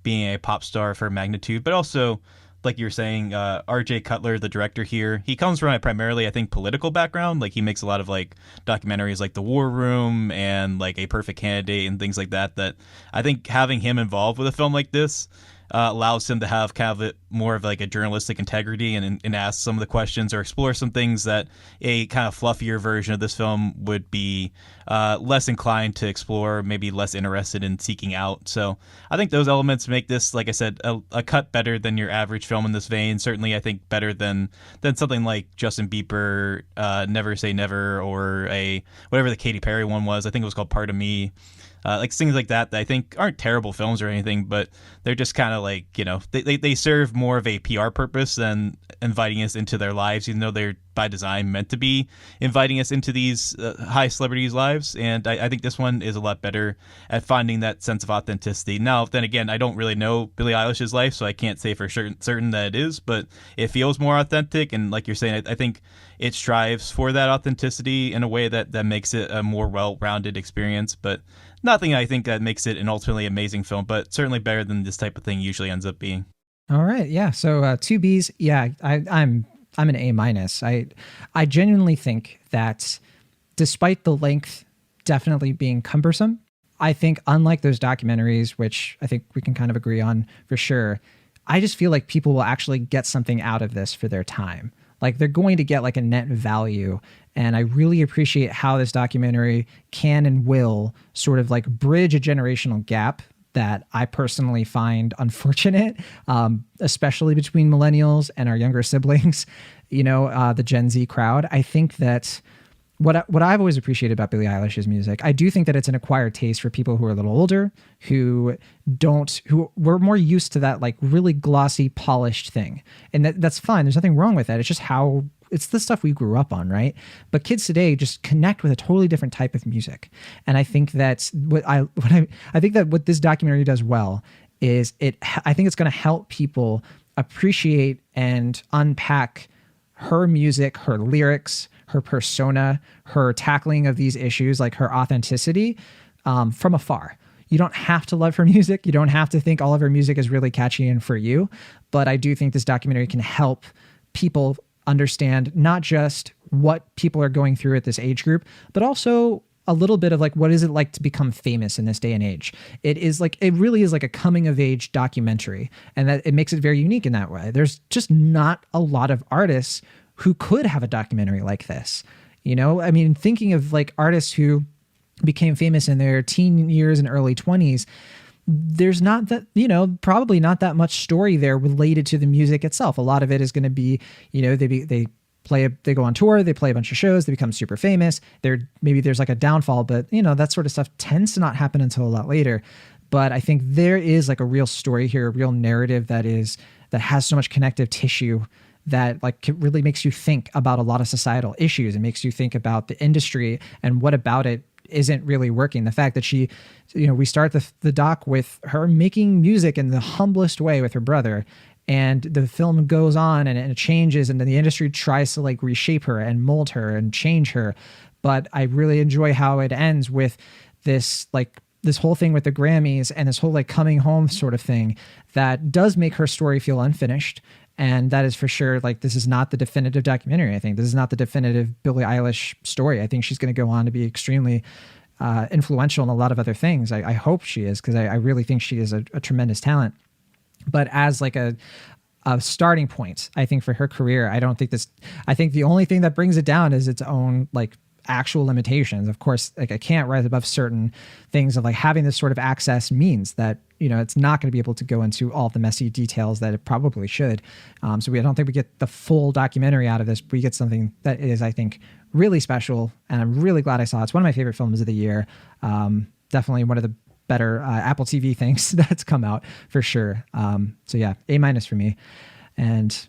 being a pop star of her magnitude. But also, like you were saying, R.J. Cutler, the director here, he comes from a primarily, I think, political background. Like, he makes a lot of like documentaries like The War Room and like A Perfect Candidate and things like that. That I think having him involved with a film like this allows him to have kind of more of like a journalistic integrity and ask some of the questions or explore some things that a kind of fluffier version of this film would be less inclined to explore, maybe less interested in seeking out. So I think those elements make this, like I said, a cut better than your average film in this vein. Certainly, I think better than something like Justin Bieber, Never Say Never, or whatever the Katy Perry one was. I think it was called Part of Me. Like things like that I think aren't terrible films or anything, but they're just kind of like, you know, they serve more of a PR purpose than inviting us into their lives, even though they're by design meant to be inviting us into these high celebrities' lives. And I think this one is a lot better at finding that sense of authenticity. Now, then again, I don't really know Billie Eilish's life, so I can't say for certain that it is, but it feels more authentic. And like you're saying, I think it strives for that authenticity in a way that makes it a more well-rounded experience. But nothing I think that makes it an ultimately amazing film, but certainly better than this type of thing usually ends up being. All right. Yeah. So 2 Bs. Yeah, I'm an A minus. I genuinely think that despite the length definitely being cumbersome, I think unlike those documentaries, which I think we can kind of agree on for sure, I just feel like people will actually get something out of this for their time. Like, they're going to get like a net value. And I really appreciate how this documentary can and will sort of like bridge a generational gap that I personally find unfortunate, especially between millennials and our younger siblings, the Gen Z crowd. I think that what I've always appreciated about Billie Eilish's music, I do think that it's an acquired taste for people who are a little older, who were more used to that like really glossy, polished thing. And that's fine. There's nothing wrong with that. It's just it's the stuff we grew up on, right? But kids today just connect with a totally different type of music. And I think that's I think that what this documentary does well is I think it's going to help people appreciate and unpack her music, her lyrics, her persona, her tackling of these issues, like her authenticity, from afar. You don't have to love her music. You don't have to think all of her music is really catchy and for you. But I do think this documentary can help people understand not just what people are going through at this age group, but also a little bit of like, what is it like to become famous in this day and age? It really is like a coming of age documentary, and that it makes it very unique in that way. There's just not a lot of artists who could have a documentary like this. I mean, thinking of like artists who became famous in their teen years and early 20s, there's not that, probably not that much story there related to the music itself. A lot of it is going to be, they go on tour, they play a bunch of shows, they become super famous. Maybe there's like a downfall, but that sort of stuff tends to not happen until a lot later. but I think there is like a real story here, a real narrative that has so much connective tissue that like really makes you think about a lot of societal issues. It makes you think about the industry and what about it isn't really working. The fact that she, we start the doc with her making music in the humblest way with her brother, and the film goes on and it changes, and then the industry tries to like reshape her and mold her and change her. But I really enjoy how it ends with this whole thing with the Grammys and this whole like coming home sort of thing that does make her story feel unfinished. And that is for sure, like, this is not the definitive documentary. I think this is not the definitive Billie Eilish story. I think she's going to go on to be extremely influential in a lot of other things. I hope she is, because I really think she is a tremendous talent. But as like a starting point, I think for her career, I think the only thing that brings it down is its own like actual limitations. Of course, like I can't rise above certain things of like having this sort of access means that, it's not going to be able to go into all the messy details that it probably should. So I don't think we get the full documentary out of this. We get something that is, I think, really special. And I'm really glad I saw it. It's one of my favorite films of the year. Definitely one of the better Apple TV things that's come out for sure. So yeah, A- for me. And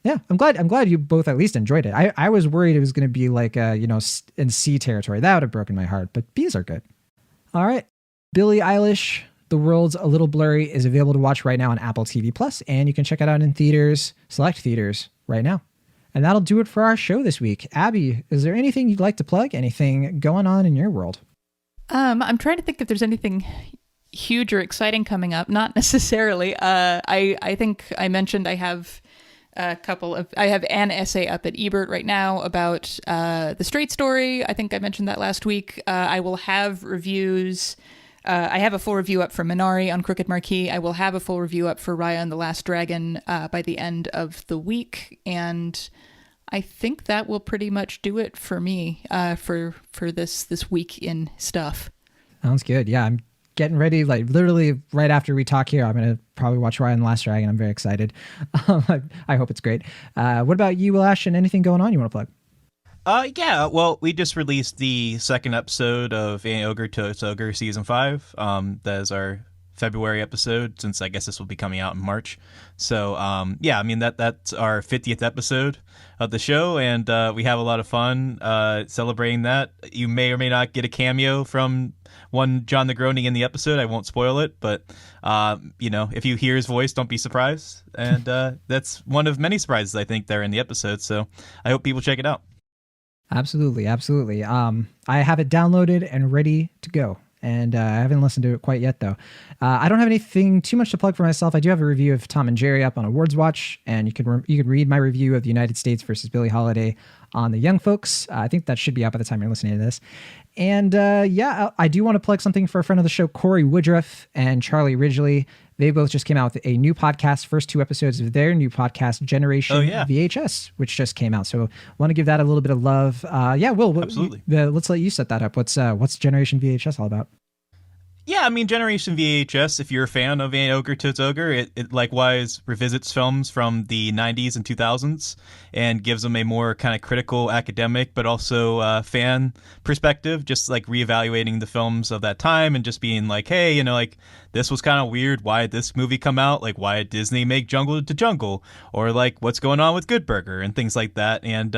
yeah, I'm glad you both at least enjoyed it. I was worried it was going to be like, in C territory. That would have broken my heart, but B's are good. All right. Billie Eilish, The World's a Little Blurry, is available to watch right now on Apple TV Plus, and you can check it out in theaters, select theaters right now. And that'll do it for our show this week. Abby, is there anything you'd like to plug? Anything going on in your world? I'm trying to think if there's anything huge or exciting coming up. Not necessarily. I think I mentioned I have an essay up at Ebert right now about The Straight Story. I think I mentioned that last week. I will have reviews. I have a full review up for Minari on Crooked Marquee. I will have a full review up for Raya and the Last Dragon by the end of the week. And I think that will pretty much do it for me for this week in stuff. Sounds good. Yeah, I'm getting ready, like literally right after we talk here. I'm going to probably watch Raya and the Last Dragon. I'm very excited. I hope it's great. What about you, Will Ashton? Anything going on you want to plug? Yeah, well, we just released the second episode of Ain't Ogre Till It's Ogre Season 5. That is our February episode, since I guess this will be coming out in March. So, yeah, I mean, that's our 50th episode of the show, and we have a lot of fun celebrating that. You may or may not get a cameo from one John Negroni in the episode. I won't spoil it, but, if you hear his voice, don't be surprised. And that's one of many surprises, I think, there in the episode. So I hope people check it out. Absolutely. I have it downloaded and ready to go. And I haven't listened to it quite yet, though. I don't have anything too much to plug for myself. I do have a review of Tom and Jerry up on Awards Watch, and you can read my review of the United States versus Billie Holiday on the Young Folks. I think that should be out by the time you're listening to this. And yeah, I do want to plug something for a friend of the show, Corey Woodruff and Charlie Ridgely. They both just came out with a new podcast, first 2 episodes of their new podcast, Generation VHS, which just came out. So want to give that a little bit of love. Yeah, Will, absolutely. Let's let you set that up. What's Generation VHS all about? Yeah, I mean, Generation VHS, if you're a fan of Ain't Ogre Till It's Ogre, it likewise revisits films from the 90s and 2000s and gives them a more kind of critical, academic, but also fan perspective, just like reevaluating the films of that time and just being like, hey, like, this was kind of weird. Why did this movie come out? Like, why did Disney make Jungle to Jungle? Or like, what's going on with Good Burger and things like that. And,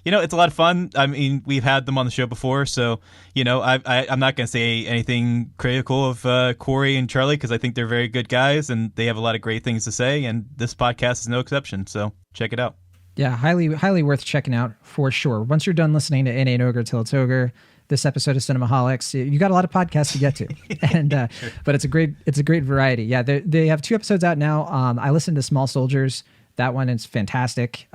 it's a lot of fun. I mean, we've had them on the show before, so, I'm not going to say anything critical of Corey and Charlie, because I think they're very good guys and they have a lot of great things to say, and this podcast is no exception, so check it out. Yeah, highly worth checking out for sure. Once you're done listening to Ain't Ogre Till It's Ogre, this episode of Cinemaholics, you got a lot of podcasts to get to, and sure. But it's a great variety. Yeah, they have 2 episodes out now. I listened to Small Soldiers. That one is fantastic.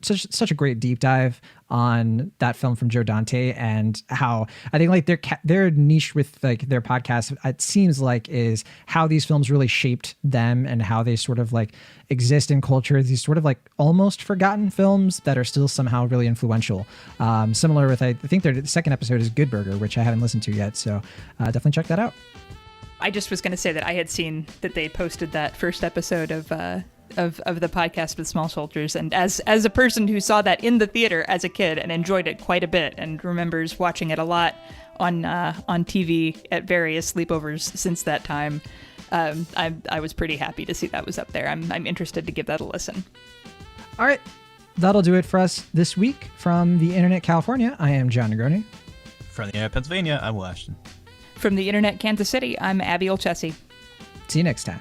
Such a great deep dive on that film from Joe Dante, and how I think like their niche with like their podcast, it seems like, is how these films really shaped them and how they sort of like exist in culture. These sort of like almost forgotten films that are still somehow really influential. Similar with, I think their second episode is Good Burger, which I haven't listened to yet. So definitely check that out. I just was going to say that I had seen that they posted that first episode of of the podcast with Small Soldiers, and as a person who saw that in the theater as a kid and enjoyed it quite a bit, and remembers watching it a lot on TV at various sleepovers since that time, I was pretty happy to see that was up there. I'm interested to give that a listen. All right, that'll do it for us this week. From the Internet California, I am John Negroni. From the Internet Pennsylvania, I'm Will Ashton. From the Internet Kansas City, I'm Abby Olchesi. See you next time.